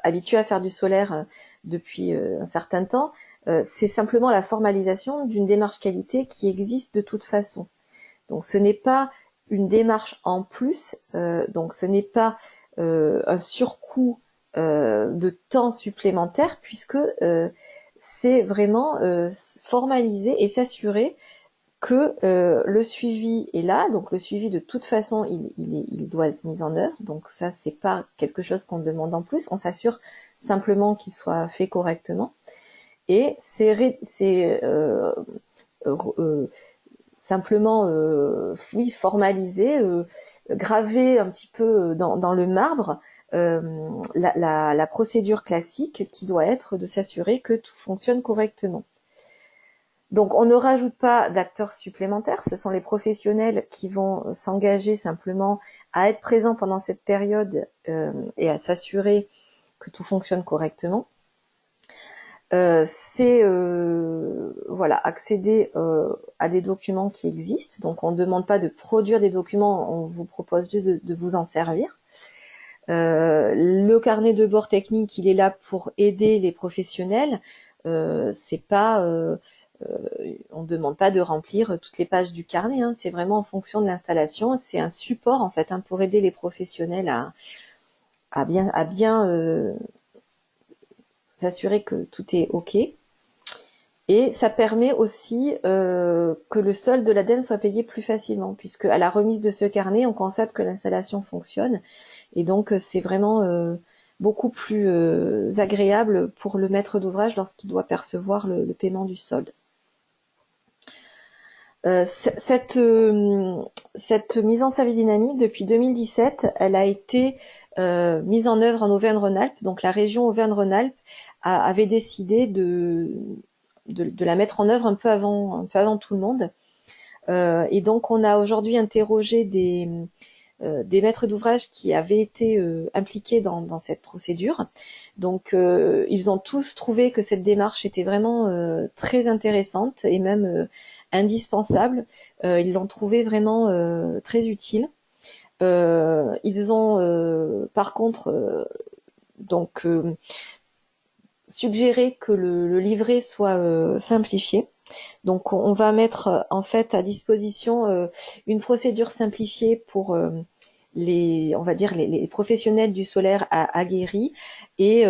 [SPEAKER 1] habitués à faire du solaire depuis un certain temps, c'est simplement la formalisation d'une démarche qualité qui existe de toute façon. Donc ce n'est pas une démarche en plus, donc ce n'est pas un surcoût de temps supplémentaire puisque c'est vraiment formaliser et s'assurer que le suivi est là. Donc le suivi de toute façon il doit être mis en œuvre. Donc ça c'est pas quelque chose qu'on demande en plus. On s'assure simplement qu'il soit fait correctement. Et c'est simplement oui formaliser, graver un petit peu dans le marbre la procédure classique qui doit être de s'assurer que tout fonctionne correctement. Donc on ne rajoute pas d'acteurs supplémentaires, ce sont les professionnels qui vont s'engager simplement à être présents pendant cette période et à s'assurer que tout fonctionne correctement. C'est voilà, accéder à des documents qui existent. Donc on ne demande pas de produire des documents, on vous propose juste de vous en servir. Le carnet de bord technique, il est là pour aider les professionnels. C'est pas on ne demande pas de remplir toutes les pages du carnet, hein. C'est vraiment en fonction de l'installation. C'est un support en fait, hein, pour aider les professionnels à bien s'assurer que tout est OK. Et ça permet aussi que le solde de l'ADEME soit payé plus facilement, puisque à la remise de ce carnet, on constate que l'installation fonctionne. Et donc, c'est vraiment beaucoup plus agréable pour le maître d'ouvrage lorsqu'il doit percevoir le paiement du solde. Cette mise en service dynamique, depuis 2017, elle a été mise en œuvre en Auvergne-Rhône-Alpes. Donc la région Auvergne-Rhône-Alpes avait décidé de la mettre en œuvre un peu avant tout le monde. Et donc on a aujourd'hui interrogé des maîtres d'ouvrage qui avaient été impliqués dans cette procédure. Donc ils ont tous trouvé que cette démarche était vraiment très intéressante et même indispensable. Ils l'ont trouvé vraiment très utile. Ils ont par contre donc suggéré que le livret soit simplifié. Donc on va mettre en fait à disposition une procédure simplifiée pour on va dire les professionnels du solaire aguerris et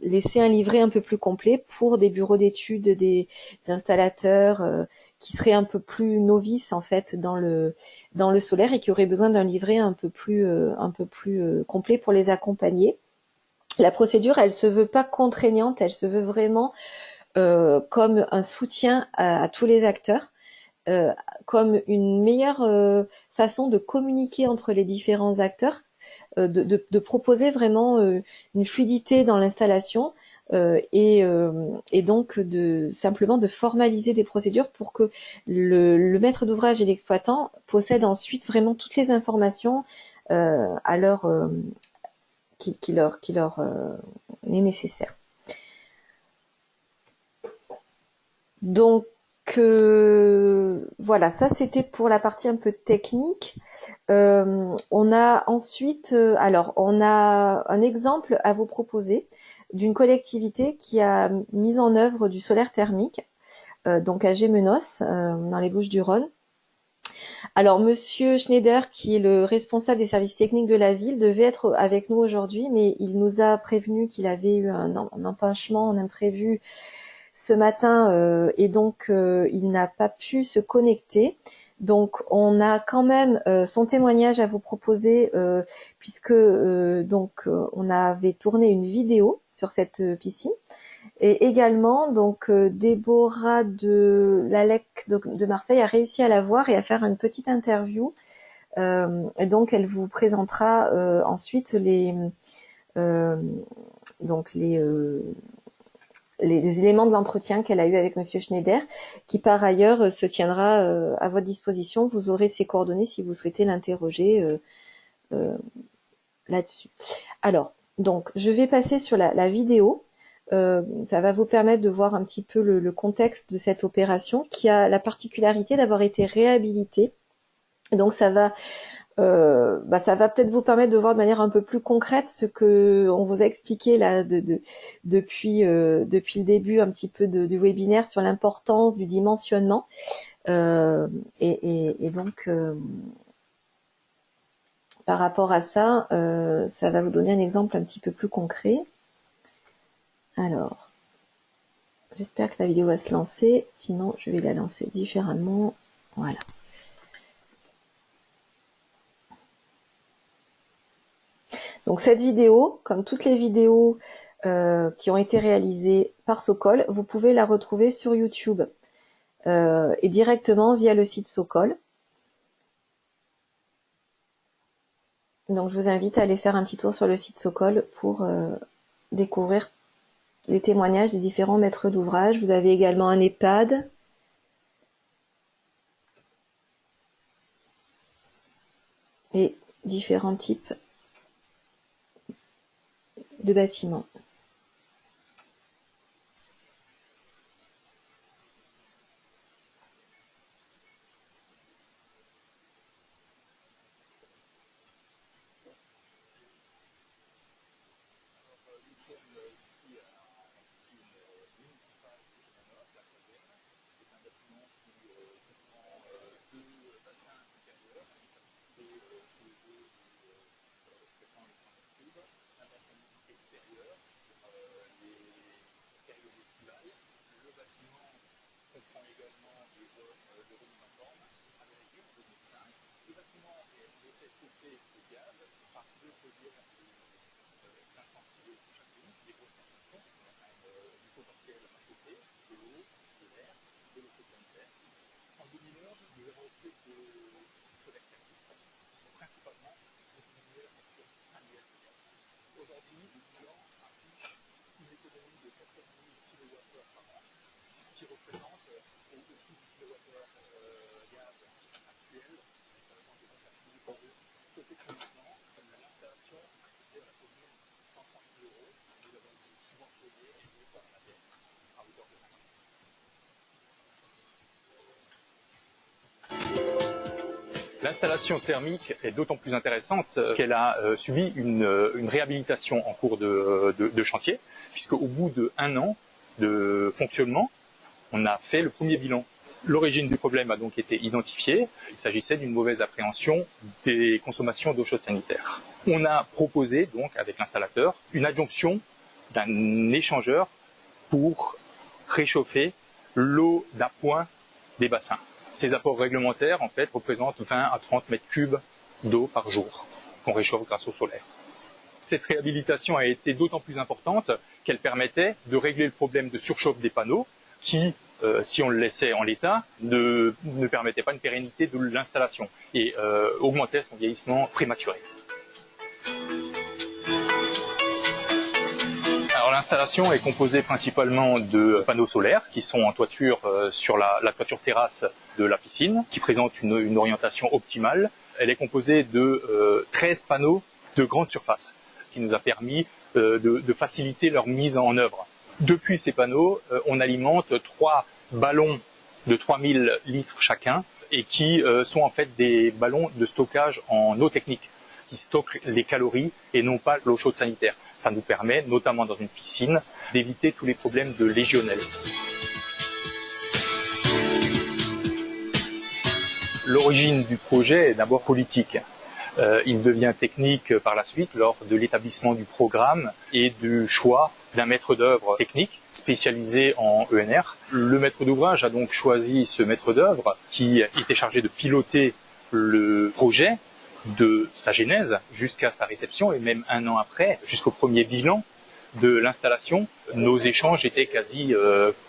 [SPEAKER 1] laisser un livret un peu plus complet pour des bureaux d'études, des installateurs qui seraient un peu plus novices en fait dans le solaire et qui auraient besoin d'un livret un peu plus complet pour les accompagner. La procédure, elle se veut pas contraignante, elle se veut vraiment comme un soutien à tous les acteurs, comme une meilleure façon de communiquer entre les différents acteurs, de proposer vraiment une fluidité dans l'installation et donc simplement de formaliser des procédures pour que le maître d'ouvrage et l'exploitant possèdent ensuite vraiment toutes les informations à leur qui leur est nécessaire. Donc voilà, ça c'était pour la partie un peu technique. On a ensuite, alors on a un exemple à vous proposer d'une collectivité qui a mis en œuvre du solaire thermique, donc à Gémenos, dans les Bouches-du-Rhône. Alors, Monsieur Schneider, qui est le responsable des services techniques de la ville, devait être avec nous aujourd'hui, mais il nous a prévenu qu'il avait eu un empêchement, un imprévu ce matin, et donc il n'a pas pu se connecter. Donc, on a quand même son témoignage à vous proposer, puisque on avait tourné une vidéo sur cette piscine. Et également, donc Déborah de l'ALEC de Marseille a réussi à la voir et à faire une petite interview. Et donc, elle vous présentera ensuite les éléments de l'entretien qu'elle a eu avec Monsieur Schneider, qui par ailleurs se tiendra à votre disposition. Vous aurez ses coordonnées si vous souhaitez l'interroger là-dessus. Alors, donc, je vais passer sur la vidéo. Ça va vous permettre de voir un petit peu le contexte de cette opération qui a la particularité d'avoir été réhabilitée. Donc ça va peut-être vous permettre de voir de manière un peu plus concrète ce que on vous a expliqué là depuis le début un petit peu du webinaire sur l'importance du dimensionnement. Et donc par rapport à ça, ça va vous donner un exemple un petit peu plus concret. Alors, j'espère que la vidéo va se lancer, sinon je vais la lancer différemment. Voilà. Donc cette vidéo, comme toutes les vidéos qui ont été réalisées par Sokol, vous pouvez la retrouver sur YouTube et directement via le site Sokol. Donc je vous invite à aller faire un petit tour sur le site Sokol pour découvrir les témoignages des différents maîtres d'ouvrage. Vous avez également un EHPAD. Et différents types de bâtiments.
[SPEAKER 3] L'installation thermique est d'autant plus intéressante qu'elle a subi une réhabilitation en cours de chantier, puisqu'au bout d'1 an de fonctionnement, on a fait le premier bilan. L'origine du problème a donc été identifiée. Il s'agissait d'une mauvaise appréhension des consommations d'eau chaude sanitaire. On a proposé donc avec l'installateur une adjonction d'un échangeur pour réchauffer l'eau d'appoint des bassins. Ces apports réglementaires en fait représentent 20 à 30 mètres cubes d'eau par jour qu'on réchauffe grâce au solaire. Cette réhabilitation a été d'autant plus importante qu'elle permettait de régler le problème de surchauffe des panneaux qui, si on le laissait en l'état, ne permettait pas une pérennité de l'installation et augmentait son vieillissement prématuré. Alors l'installation est composée principalement de panneaux solaires qui sont en toiture sur la toiture terrasse de la piscine, qui présente une orientation optimale. Elle est composée de 13 panneaux de grande surface, ce qui nous a permis de faciliter leur mise en œuvre. Depuis ces panneaux, on alimente 3 ballons de 3000 litres chacun et qui sont en fait des ballons de stockage en eau technique qui stockent les calories et non pas l'eau chaude sanitaire. Ça nous permet, notamment dans une piscine, d'éviter tous les problèmes de légionelle. L'origine du projet est d'abord politique. Il devient technique par la suite lors de l'établissement du programme et du choix d'un maître d'œuvre technique spécialisé en ENR. Le maître d'ouvrage a donc choisi ce maître d'œuvre qui était chargé de piloter le projet de sa genèse jusqu'à sa réception et même un an après, jusqu'au premier bilan de l'installation, nos échanges étaient quasi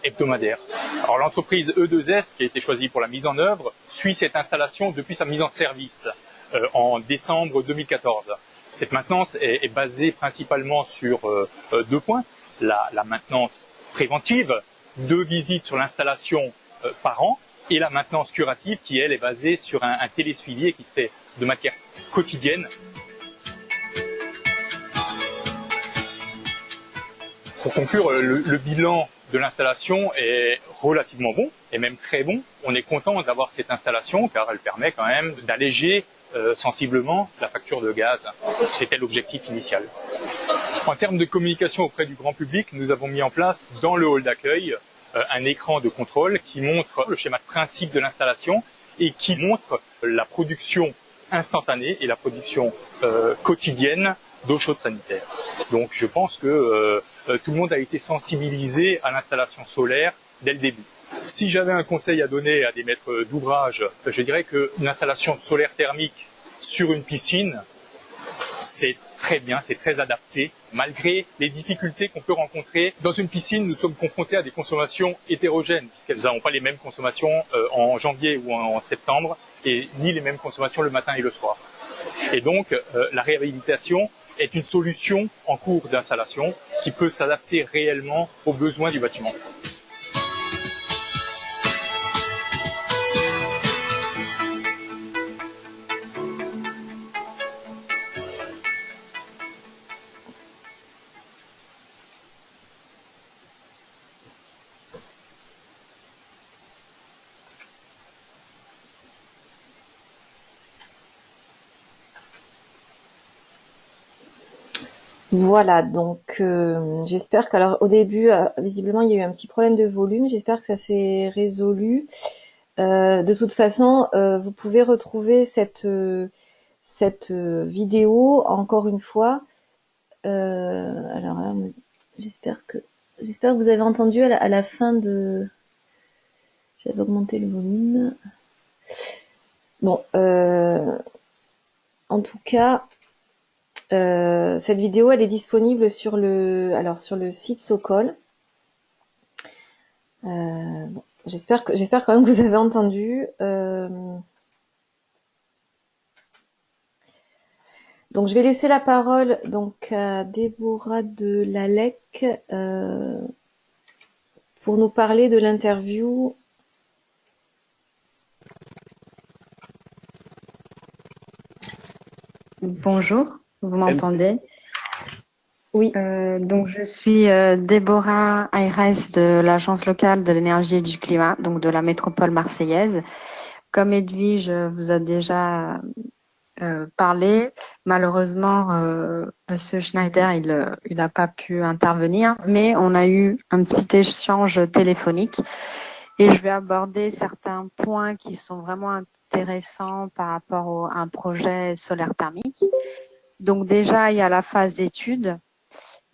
[SPEAKER 3] hebdomadaires. Alors l'entreprise E2S qui a été choisie pour la mise en œuvre suit cette installation depuis sa mise en service en décembre 2014. Cette maintenance est basée principalement sur 2 points. La maintenance préventive, 2 visites sur l'installation par an, et la maintenance curative qui, elle, est basée sur un télésuivi qui se fait de manière quotidienne. Pour conclure, le bilan de l'installation est relativement bon, et même très bon. On est content d'avoir cette installation car elle permet quand même d'alléger sensiblement la facture de gaz. C'était l'objectif initial. En termes de communication auprès du grand public, nous avons mis en place dans le hall d'accueil un écran de contrôle qui montre le schéma de principe de l'installation et qui montre la production instantanée et la production quotidienne d'eau chaude sanitaire. Donc je pense que tout le monde a été sensibilisé à l'installation solaire dès le début. Si j'avais un conseil à donner à des maîtres d'ouvrage, je dirais que l'installation solaire thermique sur une piscine, c'est très bien, c'est très adapté, malgré les difficultés qu'on peut rencontrer. Dans une piscine, nous sommes confrontés à des consommations hétérogènes, puisqu'elles n'ont pas les mêmes consommations en janvier ou en septembre, et ni les mêmes consommations le matin et le soir. Et donc, la réhabilitation est une solution en cours d'installation qui peut s'adapter réellement aux besoins du bâtiment.
[SPEAKER 1] Voilà, donc j'espère que, alors au début, visiblement il y a eu un petit problème de volume, j'espère que ça s'est résolu. De toute façon, vous pouvez retrouver cette vidéo encore une fois. Alors là, j'espère que vous avez entendu à la fin de. J'avais augmenté le volume. Bon, en tout cas. Cette vidéo, elle est disponible sur le site Sokol. Bon, j'espère quand même que vous avez entendu. Donc je vais laisser la parole donc à Déborah de Lalec pour nous parler de l'interview.
[SPEAKER 4] Bonjour. Vous m'entendez?
[SPEAKER 1] Oui.
[SPEAKER 4] Donc je suis Déborah Ayres de l'Agence locale de l'énergie et du climat, donc de la métropole marseillaise. Comme Edwige vous a déjà parlé, malheureusement Monsieur Schneider il n'a pas pu intervenir, mais on a eu un petit échange téléphonique et je vais aborder certains points qui sont vraiment intéressants par rapport à un projet solaire thermique. Donc déjà, il y a la phase étude.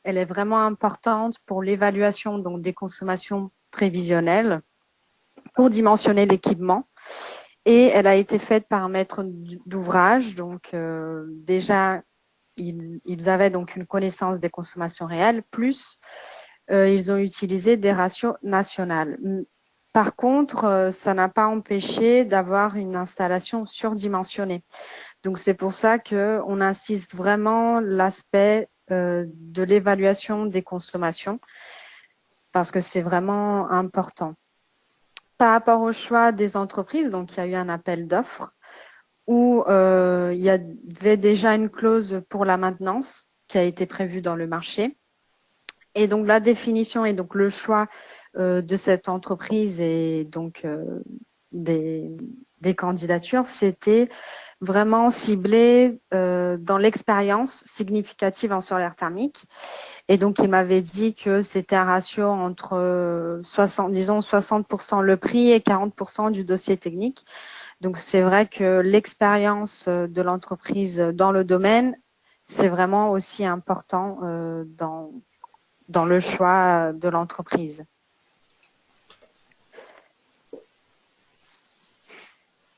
[SPEAKER 4] Elle est vraiment importante pour l'évaluation donc des consommations prévisionnelles, pour dimensionner l'équipement. Et elle a été faite par un maître d'ouvrage. Donc déjà, ils avaient donc une connaissance des consommations réelles, plus ils ont utilisé des ratios nationales. Par contre, ça n'a pas empêché d'avoir une installation surdimensionnée. Donc c'est pour ça qu'on insiste vraiment l'aspect de l'évaluation des consommations, parce que c'est vraiment important. Par rapport au choix des entreprises, donc il y a eu un appel d'offres où il y avait déjà une clause pour la maintenance qui a été prévue dans le marché. Et donc la définition et donc le choix de cette entreprise et donc des candidatures, c'était vraiment ciblé dans l'expérience significative en solaire thermique. Et donc, il m'avait dit que c'était un ratio entre 60% le prix et 40% du dossier technique. Donc, c'est vrai que l'expérience de l'entreprise dans le domaine, c'est vraiment aussi important dans le choix de l'entreprise.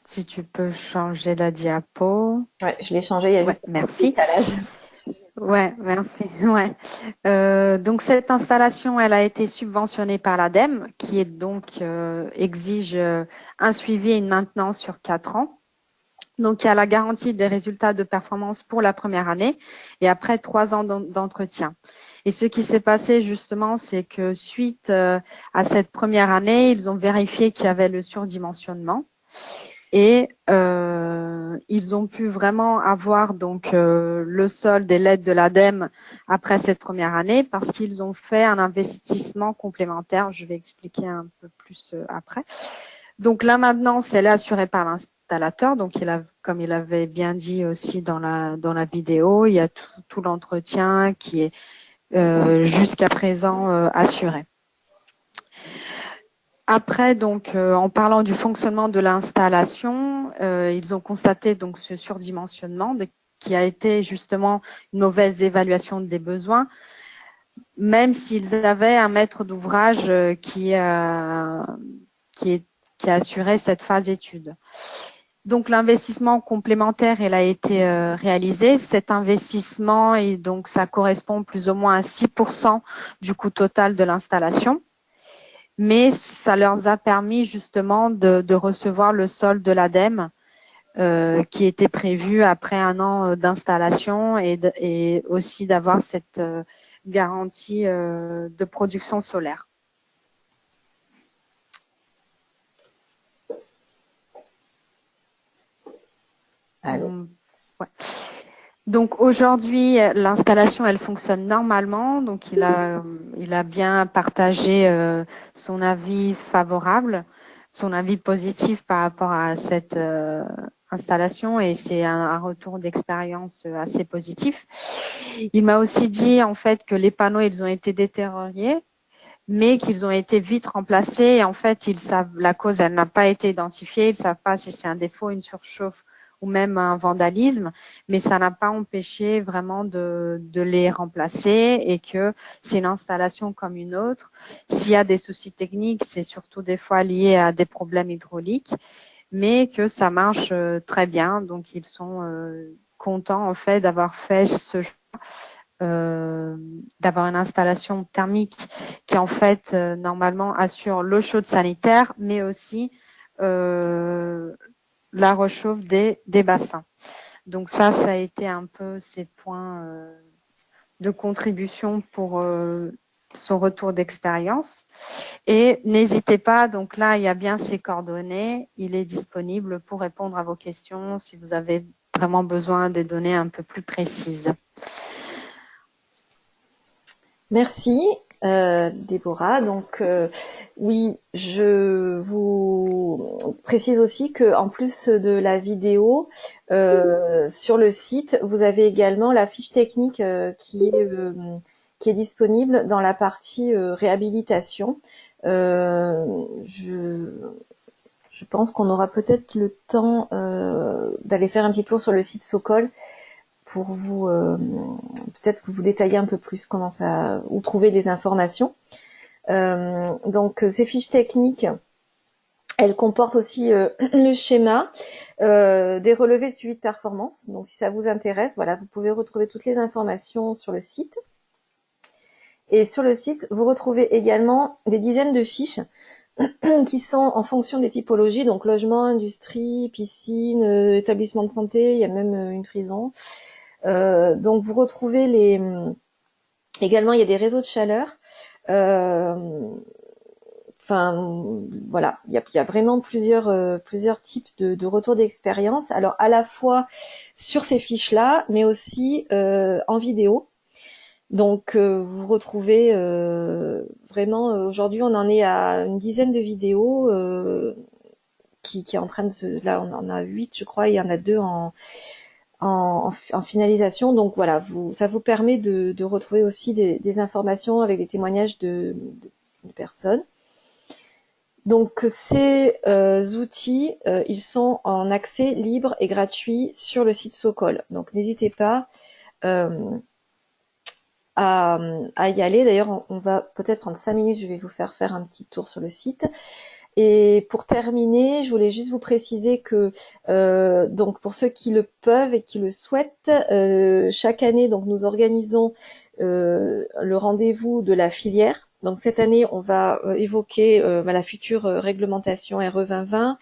[SPEAKER 4] Si tu peux changer la diapo.
[SPEAKER 1] Ouais, je l'ai changé il y a
[SPEAKER 4] Ouais,
[SPEAKER 1] juste
[SPEAKER 4] merci. Ouais, merci. Ouais. Donc cette installation, elle a été subventionnée par l'ADEME, qui est donc exige un suivi et une maintenance sur 4 ans. Donc il y a la garantie des résultats de performance pour la première année et après 3 ans d'entretien. Et ce qui s'est passé justement, c'est que suite à cette première année, ils ont vérifié qu'il y avait le surdimensionnement. Et ils ont pu vraiment avoir donc le solde des lettres de l'ADEME après cette première année parce qu'ils ont fait un investissement complémentaire. Je vais expliquer un peu plus après. Donc la maintenance, elle est assurée par l'installateur. Donc comme il avait bien dit aussi dans la vidéo, il y a tout l'entretien qui est jusqu'à présent assuré. Après, donc, en parlant du fonctionnement de l'installation, ils ont constaté donc ce surdimensionnement qui a été justement une mauvaise évaluation des besoins, même s'ils avaient un maître d'ouvrage qui a assuré cette phase étude. Donc, l'investissement complémentaire, il a été réalisé. Cet investissement, et donc, ça correspond plus ou moins à 6% du coût total de l'installation. Mais ça leur a permis justement de recevoir le solde de l'ADEME qui était prévu après 1 an d'installation et aussi d'avoir cette garantie de production solaire. Ouais. Donc aujourd'hui, l'installation, elle fonctionne normalement. Donc il a bien partagé son avis favorable, son avis positif par rapport à cette installation et c'est un retour d'expérience assez positif. Il m'a aussi dit en fait que les panneaux, ils ont été détériorés, mais qu'ils ont été vite remplacés. Et en fait, ils savent la cause, elle n'a pas été identifiée. Ils ne savent pas si c'est un défaut, une surchauffe ou même un vandalisme, mais ça n'a pas empêché vraiment de les remplacer et que c'est une installation comme une autre. S'il y a des soucis techniques, c'est surtout des fois lié à des problèmes hydrauliques, mais que ça marche très bien. Donc, ils sont contents en fait d'avoir fait ce choix, d'avoir une installation thermique qui en fait normalement assure l'eau chaude sanitaire, mais aussi la rechauffe des bassins. Donc ça a été un peu ces points de contribution pour son retour d'expérience. Et n'hésitez pas, donc là, il y a bien ses coordonnées. Il est disponible pour répondre à vos questions si vous avez vraiment besoin des données un peu plus précises.
[SPEAKER 1] Merci. Déborah. Donc oui, je vous précise aussi que en plus de la vidéo, sur le site, vous avez également la fiche technique qui est disponible dans la partie réhabilitation. Je pense qu'on aura peut-être le temps d'aller faire un petit tour sur le site Sokol pour vous peut-être vous détailler un peu plus où trouver des informations. Donc ces fiches techniques, elles comportent aussi le schéma, des relevés suivis de performance. Donc si ça vous intéresse, voilà, vous pouvez retrouver toutes les informations sur le site. Et sur le site, vous retrouvez également des dizaines de fiches qui sont en fonction des typologies, donc logement, industrie, piscine, établissement de santé, il y a même une prison. Donc vous retrouvez également il y a des réseaux de chaleur. Enfin voilà, il y a vraiment plusieurs types de retours d'expérience. Alors à la fois sur ces fiches-là, mais aussi en vidéo. Donc vous retrouvez vraiment aujourd'hui on en est à une dizaine de vidéos qui est en train de là on en a 8 je crois, et il y en a 2 en finalisation. Donc voilà, ça vous permet de retrouver aussi des informations avec des témoignages de personnes. Donc ces outils, ils sont en accès libre et gratuit sur le site Sokol. Donc n'hésitez pas à y aller. D'ailleurs, on va peut-être prendre 5 minutes, je vais vous faire un petit tour sur le site. Et pour terminer, je voulais juste vous préciser que donc pour ceux qui le peuvent et qui le souhaitent, chaque année donc nous organisons le rendez-vous de la filière. Donc cette année, on va évoquer la future réglementation RE 2020.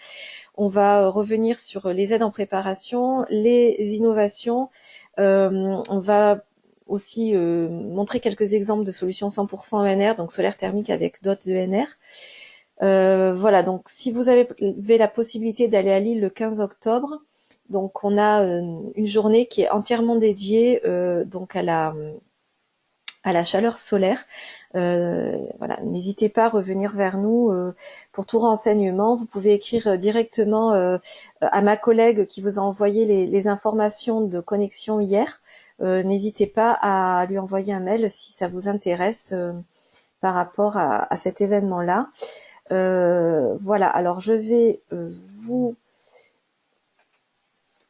[SPEAKER 1] On va revenir sur les aides en préparation, les innovations. On va aussi montrer quelques exemples de solutions 100% ENR, donc solaire thermique avec d'autres ENR. Voilà, donc si vous avez la possibilité d'aller à Lille le 15 octobre, donc on a une journée qui est entièrement dédiée donc à la chaleur solaire. Voilà, n'hésitez pas à revenir vers nous pour tout renseignement. Vous pouvez écrire directement à ma collègue qui vous a envoyé les informations de connexion hier. N'hésitez pas à lui envoyer un mail si ça vous intéresse par rapport à cet événement-là. Voilà, alors je vais vous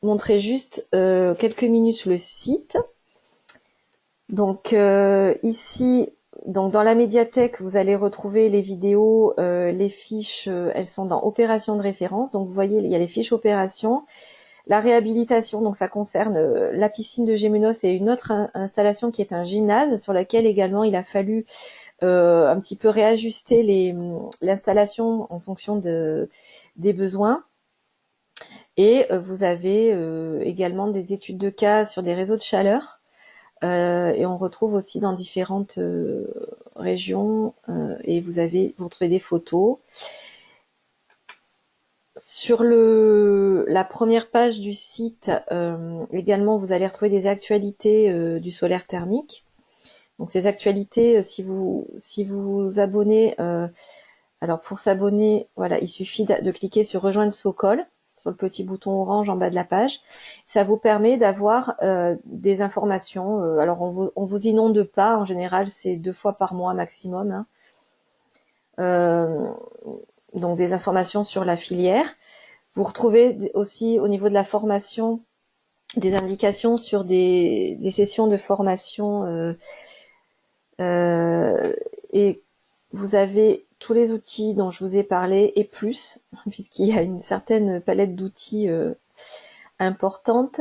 [SPEAKER 1] montrer juste quelques minutes le site. Donc ici, donc dans la médiathèque, vous allez retrouver les vidéos, les fiches, elles sont dans opérations de référence. Donc vous voyez, il y a les fiches opérations. La réhabilitation, donc ça concerne la piscine de Gémenos et une autre installation qui est un gymnase sur laquelle également il a fallu un petit peu réajuster l'installation en fonction des besoins. Et vous avez également des études de cas sur des réseaux de chaleur. Et on retrouve aussi dans différentes régions et vous retrouvez des photos. Sur la première page du site, également, vous allez retrouver des actualités du solaire thermique. Donc ces actualités, si vous vous abonnez, alors pour s'abonner, voilà, il suffit de cliquer sur Rejoindre Sokol, sur le petit bouton orange en bas de la page. Ça vous permet d'avoir des informations. Alors on vous inonde pas, en général c'est 2 fois par mois maximum. Hein. Donc des informations sur la filière. Vous retrouvez aussi au niveau de la formation des indications sur des sessions de formation et vous avez tous les outils dont je vous ai parlé et plus, puisqu'il y a une certaine palette d'outils importante.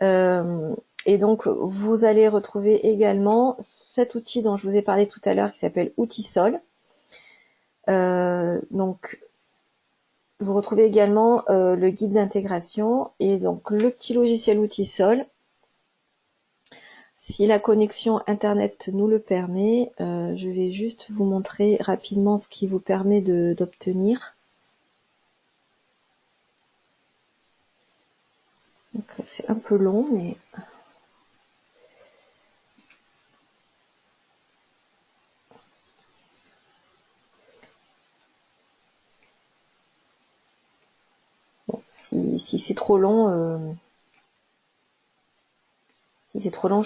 [SPEAKER 1] Et donc, vous allez retrouver également cet outil dont je vous ai parlé tout à l'heure qui s'appelle Outisol. Donc, vous retrouvez également le guide d'intégration et donc le petit logiciel Outisol. Si la connexion Internet nous le permet, je vais juste vous montrer rapidement ce qui vous permet d'obtenir. C'est un peu long, mais... Bon, si c'est trop long... Si c'est trop long,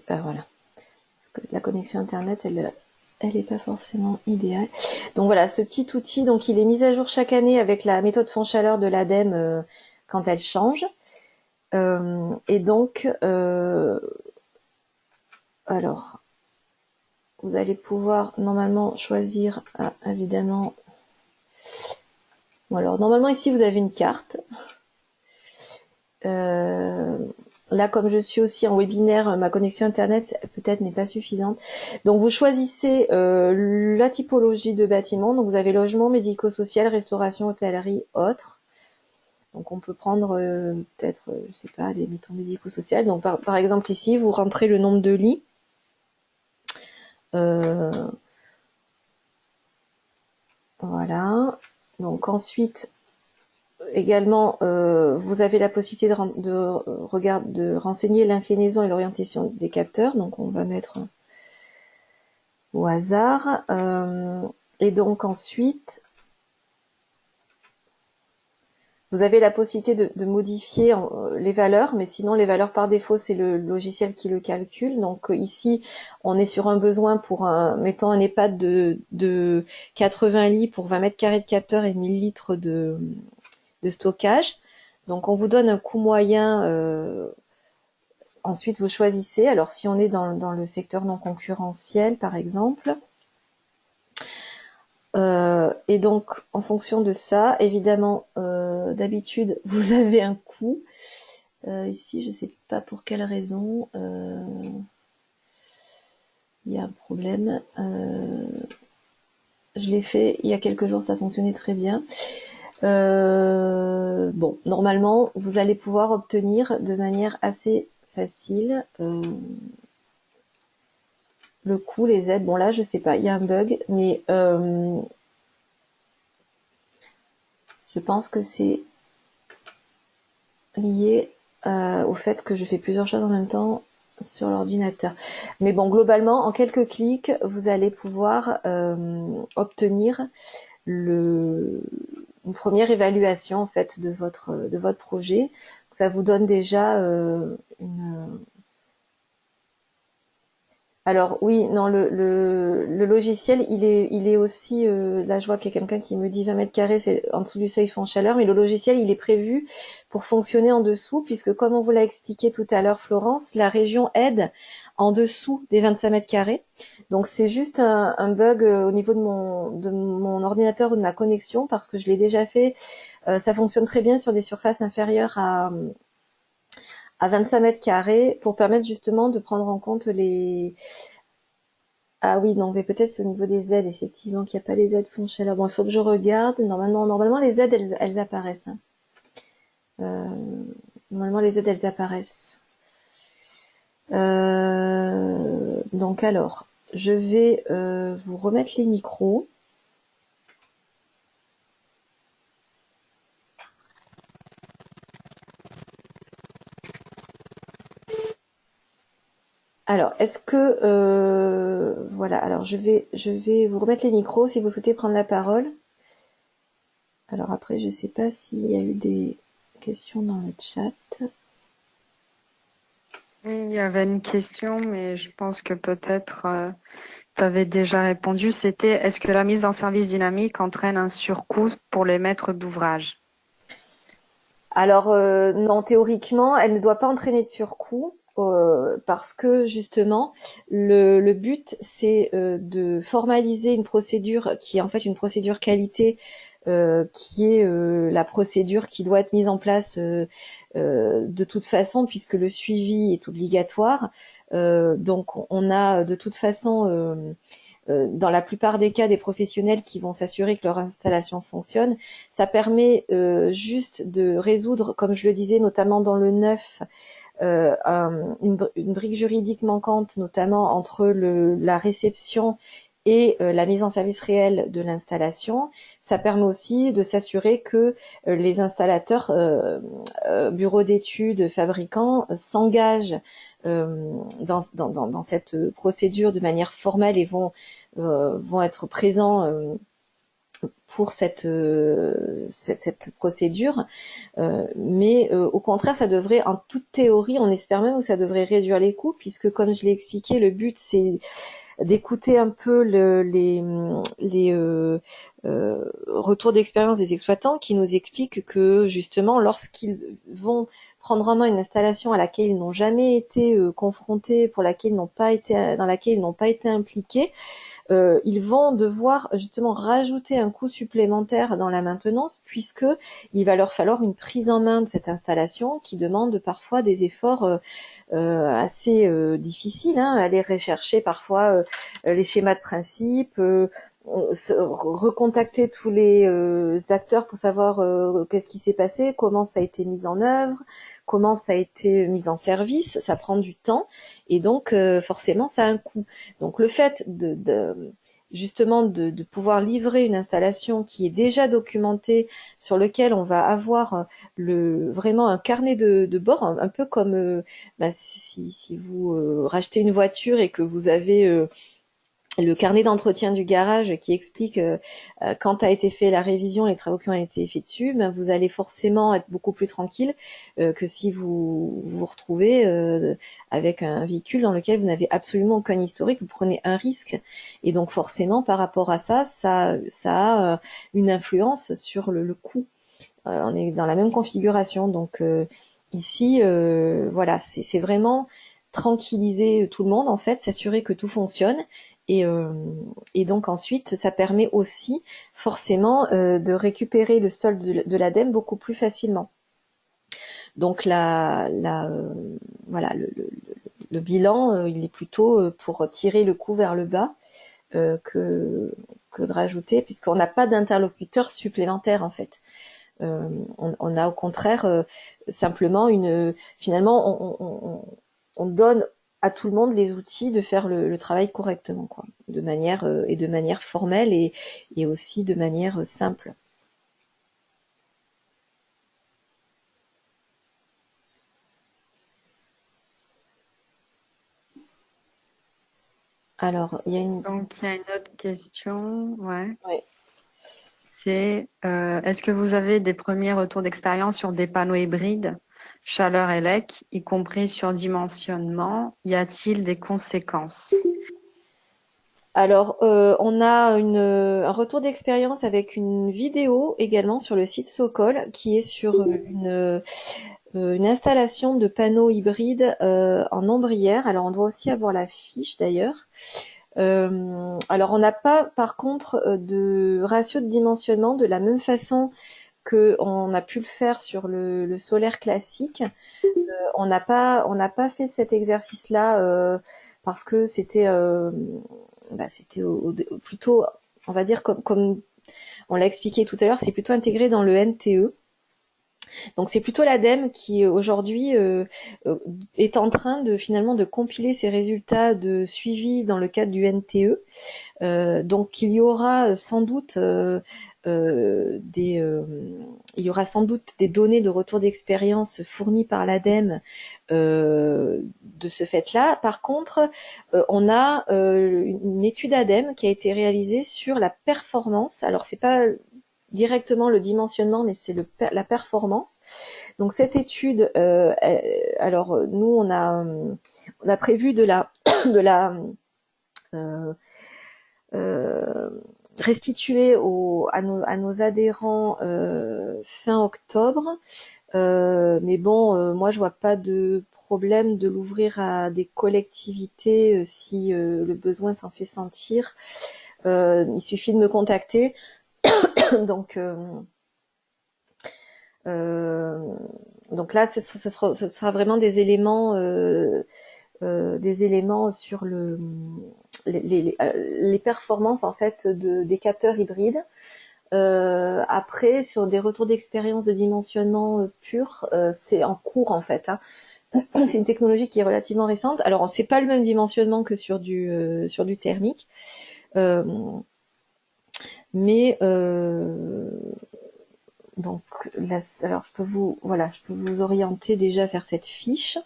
[SPEAKER 1] voilà. Parce que la connexion Internet, elle elle n'est pas forcément idéale. Donc voilà, ce petit outil, donc il est mis à jour chaque année avec la méthode fond chaleur de l'ADEME quand elle change. Et donc, alors, vous allez pouvoir normalement choisir, évidemment. Bon, alors normalement ici vous avez une carte. Là, comme je suis aussi en webinaire, ma connexion internet peut-être n'est pas suffisante. Donc vous choisissez la typologie de bâtiment. Donc vous avez logement, médico-social, restauration, hôtellerie, autres. Donc on peut prendre peut-être, je sais pas, les mettons médico-social. Donc par exemple ici, vous rentrez le nombre de lits. Voilà. Donc ensuite, également, vous avez la possibilité de renseigner l'inclinaison et l'orientation des capteurs. Donc on va mettre au hasard. Et donc ensuite, vous avez la possibilité de modifier les valeurs, mais sinon les valeurs par défaut, c'est le logiciel qui le calcule. Donc ici, on est sur un besoin pour mettons un EHPAD de 80 lits pour 20 mètres carrés de capteurs et 1000 litres de stockage. Donc on vous donne un coût moyen. Ensuite, vous choisissez. Alors si on est dans le secteur non concurrentiel, par exemple. Et donc, en fonction de ça, évidemment, d'habitude, vous avez un coût. Ici, je ne sais pas pour quelle raison. Il y a un problème. Je l'ai fait il y a quelques jours, ça fonctionnait très bien. Bon, normalement, vous allez pouvoir obtenir de manière assez facile le coût, les aides. Bon, là, je sais pas, il y a un bug, mais je pense que c'est lié au fait que je fais plusieurs choses en même temps sur l'ordinateur. Mais bon, globalement, en quelques clics, vous allez pouvoir obtenir une première évaluation en fait de votre projet. Ça vous donne déjà une. Alors oui, non, le logiciel, il est aussi, là je vois qu'il y a quelqu'un qui me dit 20 mètres carrés, c'est en dessous du seuil fond chaleur, mais le logiciel, il est prévu pour fonctionner en dessous, puisque comme on vous l'a expliqué tout à l'heure, Florence, la région aide en dessous des 25 mètres carrés. Donc c'est juste un bug au niveau de mon ordinateur ou de ma connexion, parce que je l'ai déjà fait. Ça fonctionne très bien sur des surfaces inférieures à 25 mètres carrés pour permettre justement de prendre en compte les. Ah oui, non, mais peut-être c'est au niveau des aides, effectivement, qu'il n'y a pas les aides fond chaleur. Bon, il faut que je regarde. Normalement les aides, elles apparaissent. Hein. Normalement, les aides, elles apparaissent. Donc alors, je vais vous remettre les micros. Alors, est-ce que voilà, alors je vais vous remettre les micros si vous souhaitez prendre la parole. Alors après, je ne sais pas s'il y a eu des questions dans le chat.
[SPEAKER 4] Oui, il y avait une question, mais je pense que peut-être tu avais déjà répondu. C'était est-ce que la mise en service dynamique entraîne un surcoût pour les maîtres d'ouvrage?
[SPEAKER 1] Alors non, théoriquement, elle ne doit pas entraîner de surcoût parce que justement, le but c'est de formaliser une procédure qui est en fait une procédure qualité qui est la procédure qui doit être mise en place de toute façon puisque le suivi est obligatoire. Donc on a de toute façon dans la plupart des cas des professionnels qui vont s'assurer que leur installation fonctionne. Ça permet juste de résoudre, comme je le disais, notamment dans le neuf, une brique juridique manquante, notamment entre la réception et la mise en service réelle de l'installation. Ça permet aussi de s'assurer que les installateurs, bureaux d'études, fabricants, s'engagent dans cette procédure de manière formelle et vont être présents pour cette procédure. Mais au contraire, ça devrait, en toute théorie, on espère même que ça devrait réduire les coûts, puisque comme je l'ai expliqué, le but c'est d'écouter un peu les retours d'expérience des exploitants qui nous expliquent que justement lorsqu'ils vont prendre en main une installation à laquelle ils n'ont jamais été confrontés, pour laquelle ils n'ont pas été, dans laquelle ils n'ont pas été impliqués, ils vont devoir justement rajouter un coût supplémentaire dans la maintenance, puisque il va leur falloir une prise en main de cette installation qui demande parfois des efforts assez difficiles, hein, aller rechercher parfois les schémas de principe, recontacter tous les acteurs pour savoir qu'est-ce qui s'est passé, comment ça a été mis en œuvre, comment ça a été mis en service. Ça prend du temps et donc forcément ça a un coût. Donc le fait justement de pouvoir livrer une installation qui est déjà documentée, sur lequel on va avoir vraiment un carnet de bord, un peu comme si vous rachetez une voiture et que vous avez le carnet d'entretien du garage qui explique quand a été fait la révision, les travaux qui ont été faits dessus, vous allez forcément être beaucoup plus tranquille que si vous vous retrouvez avec un véhicule dans lequel vous n'avez absolument aucun historique, vous prenez un risque. Et donc forcément, par rapport à ça a une influence sur le coût. On est dans la même configuration. Donc ici, voilà, c'est vraiment tranquilliser tout le monde, en fait, s'assurer que tout fonctionne. Et donc ensuite, ça permet aussi forcément de récupérer le solde de l'ADEME beaucoup plus facilement. Donc voilà, le bilan, il est plutôt pour tirer le coût vers le bas que de rajouter, puisqu'on n'a pas d'interlocuteur supplémentaire en fait. On a au contraire simplement finalement on donne à tout le monde les outils de faire le travail correctement, quoi, de manière formelle et aussi de manière simple. Alors,
[SPEAKER 4] Donc, il y a une autre question, ouais.
[SPEAKER 1] Ouais.
[SPEAKER 4] C'est est-ce que vous avez des premiers retours d'expérience sur des panneaux hybrides, chaleur et LEC, y compris sur dimensionnement? Y a-t-il des conséquences?
[SPEAKER 1] Alors, on a un retour d'expérience avec une vidéo également sur le site Sokol qui est sur une installation de panneaux hybrides en ombrière. Alors, on doit aussi avoir la fiche d'ailleurs. Alors, on n'a pas par contre de ratio de dimensionnement de la même façon qu'on a pu le faire sur le solaire classique. On n'a pas fait cet exercice-là parce que c'était plutôt, on va dire comme on l'a expliqué tout à l'heure, c'est plutôt intégré dans le NTE. Donc c'est plutôt l'ADEME qui aujourd'hui est en train finalement de compiler ses résultats de suivi dans le cadre du NTE. Donc il y aura sans doute des données de retour d'expérience fournies par l'ADEME de ce fait-là. Par contre, on a une étude ADEME qui a été réalisée sur la performance. Alors c'est pas directement le dimensionnement, mais c'est la performance. Donc cette étude, alors nous on a prévu de la restituer à nos adhérents fin octobre. Mais bon, moi je vois pas de problème de l'ouvrir à des collectivités si le besoin s'en fait sentir. Il suffit de me contacter. Donc là, ce sera vraiment des éléments sur les performances en fait des capteurs hybrides. Après, sur des retours d'expérience de dimensionnement pur, c'est en cours en fait. Hein. C'est une technologie qui est relativement récente. Alors, c'est pas le même dimensionnement que sur du thermique, mais donc là, alors je peux vous orienter déjà vers cette fiche.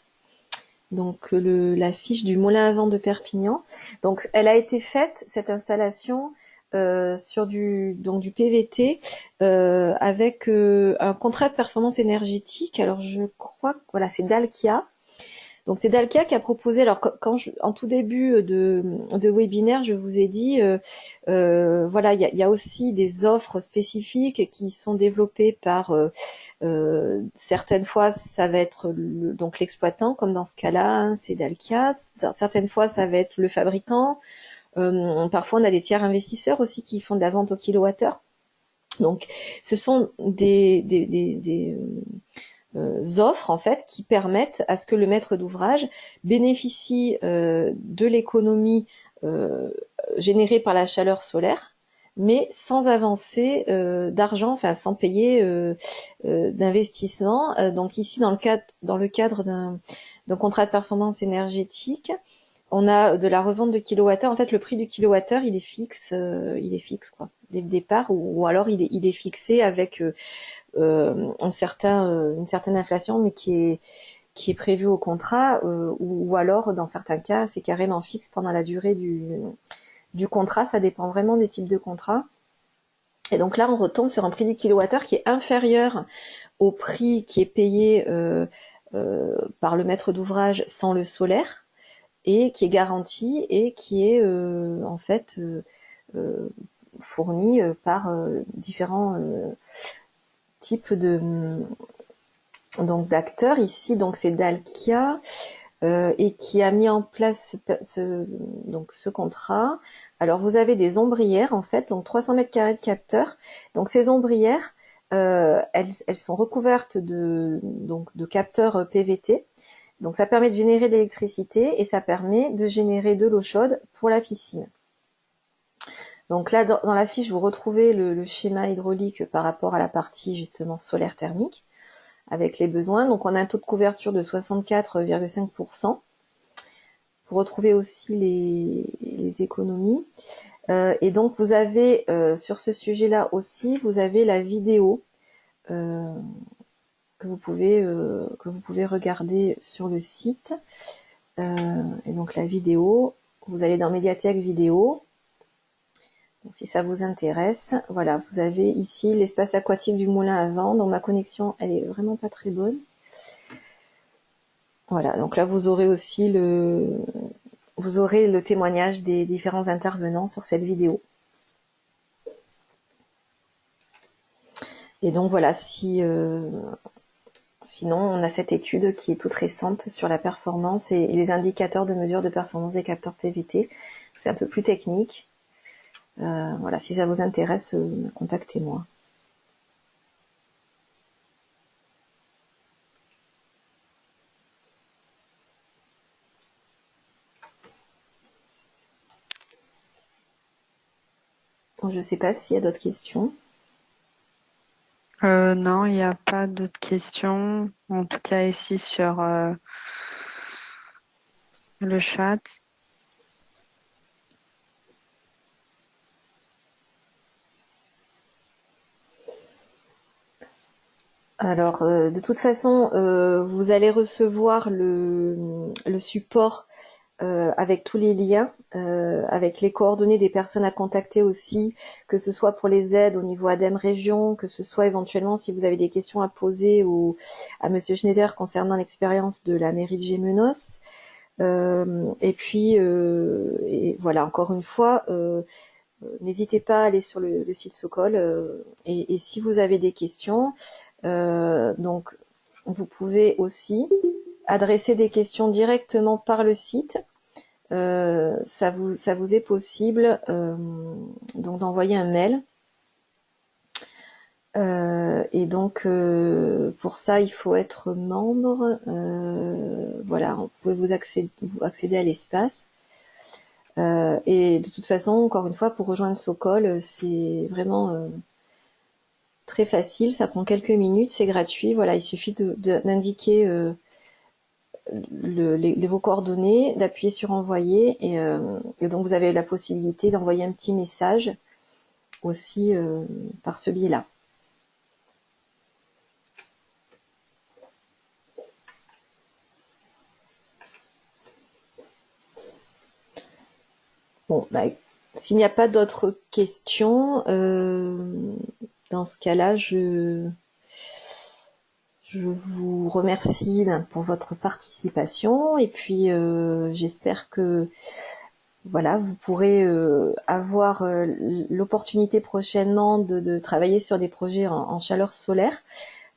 [SPEAKER 1] Donc la fiche du moulin à vent de Perpignan. Donc elle a été faite cette installation sur du PVT avec un contrat de performance énergétique. Alors je crois que voilà, c'est Dalkia. Donc c'est Dalkia qui a proposé. Alors en tout début de webinaire, je vous ai dit, voilà, il y a aussi des offres spécifiques qui sont développées par certaines fois ça va être donc l'exploitant, comme dans ce cas-là, hein, c'est Dalkia. Certaines fois ça va être le fabricant. Parfois on a des tiers investisseurs aussi qui font de la vente au kilowattheure. Donc ce sont des offres en fait qui permettent à ce que le maître d'ouvrage bénéficie de l'économie générée par la chaleur solaire, mais sans avancer d'argent, enfin sans payer d'investissement. Donc ici dans le cadre d'un contrat de performance énergétique, on a de la revente de kilowattheure. En fait, le prix du kilowattheure, il est fixe quoi, dès le départ, ou alors il est fixé avec une certaine inflation, mais qui est prévue au contrat, ou alors dans certains cas, c'est carrément fixe pendant la durée du contrat. Ça dépend vraiment des types de contrats. Et donc là, on retombe sur un prix du kilowattheure qui est inférieur au prix qui est payé par le maître d'ouvrage sans le solaire, et qui est garanti et qui est en fait fourni par différents types donc d'acteurs. Ici, donc c'est Dalkia et qui a mis en place ce contrat. Alors vous avez des ombrières en fait, donc 300 mètres carrés de capteurs. Donc ces ombrières, elles sont recouvertes de capteurs PVT. Donc ça permet de générer de l'électricité et ça permet de générer de l'eau chaude pour la piscine. Donc là, dans la fiche, vous retrouvez le schéma hydraulique par rapport à la partie justement solaire thermique avec les besoins. Donc on a un taux de couverture de 64,5%. Vous retrouvez aussi les économies. Et donc vous avez sur ce sujet-là aussi, vous avez la vidéo que vous pouvez regarder sur le site. Et donc la vidéo, vous allez dans médiathèque vidéo. Donc, si ça vous intéresse, voilà, vous avez ici l'espace aquatique du moulin à vent. Donc ma connexion, elle est vraiment pas très bonne. Voilà, donc là vous aurez aussi le témoignage des différents intervenants sur cette vidéo. Et donc voilà, sinon on a cette étude qui est toute récente sur la performance et les indicateurs de mesure de performance des capteurs PVT. C'est un peu plus technique. Voilà, si ça vous intéresse, contactez-moi. Je ne sais pas s'il y a d'autres questions.
[SPEAKER 4] Non, il n'y a pas d'autres questions. En tout cas, ici sur le chat.
[SPEAKER 1] Alors, de toute façon, vous allez recevoir le support avec tous les liens, avec les coordonnées des personnes à contacter aussi, que ce soit pour les aides au niveau ADEME Région, que ce soit éventuellement si vous avez des questions à poser à Monsieur Schneider concernant l'expérience de la mairie de Gémenos. Et puis, et voilà, encore une fois, n'hésitez pas à aller sur le site Socol et si vous avez des questions, donc vous pouvez aussi adresser des questions directement par le site. Ça vous est possible donc d'envoyer un mail. Et donc pour ça il faut être membre. Voilà, vous pouvez vous accéder à l'espace. Et de toute façon, encore une fois, pour rejoindre Socol, c'est vraiment très facile. Ça prend quelques minutes, c'est gratuit. Voilà, il suffit d'indiquer vos coordonnées, d'appuyer sur envoyer et donc vous avez la possibilité d'envoyer un petit message aussi par ce biais-là. Bon, bah, s'il n'y a pas d'autres questions, dans ce cas-là, je Je vous remercie pour votre participation et puis j'espère que voilà, vous pourrez avoir l'opportunité prochainement de travailler sur des projets en chaleur solaire.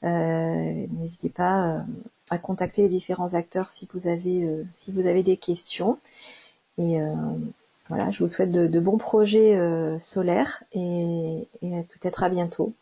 [SPEAKER 1] N'hésitez pas à contacter les différents acteurs si vous avez des questions. Et voilà, je vous souhaite de bons projets solaires et peut-être à bientôt.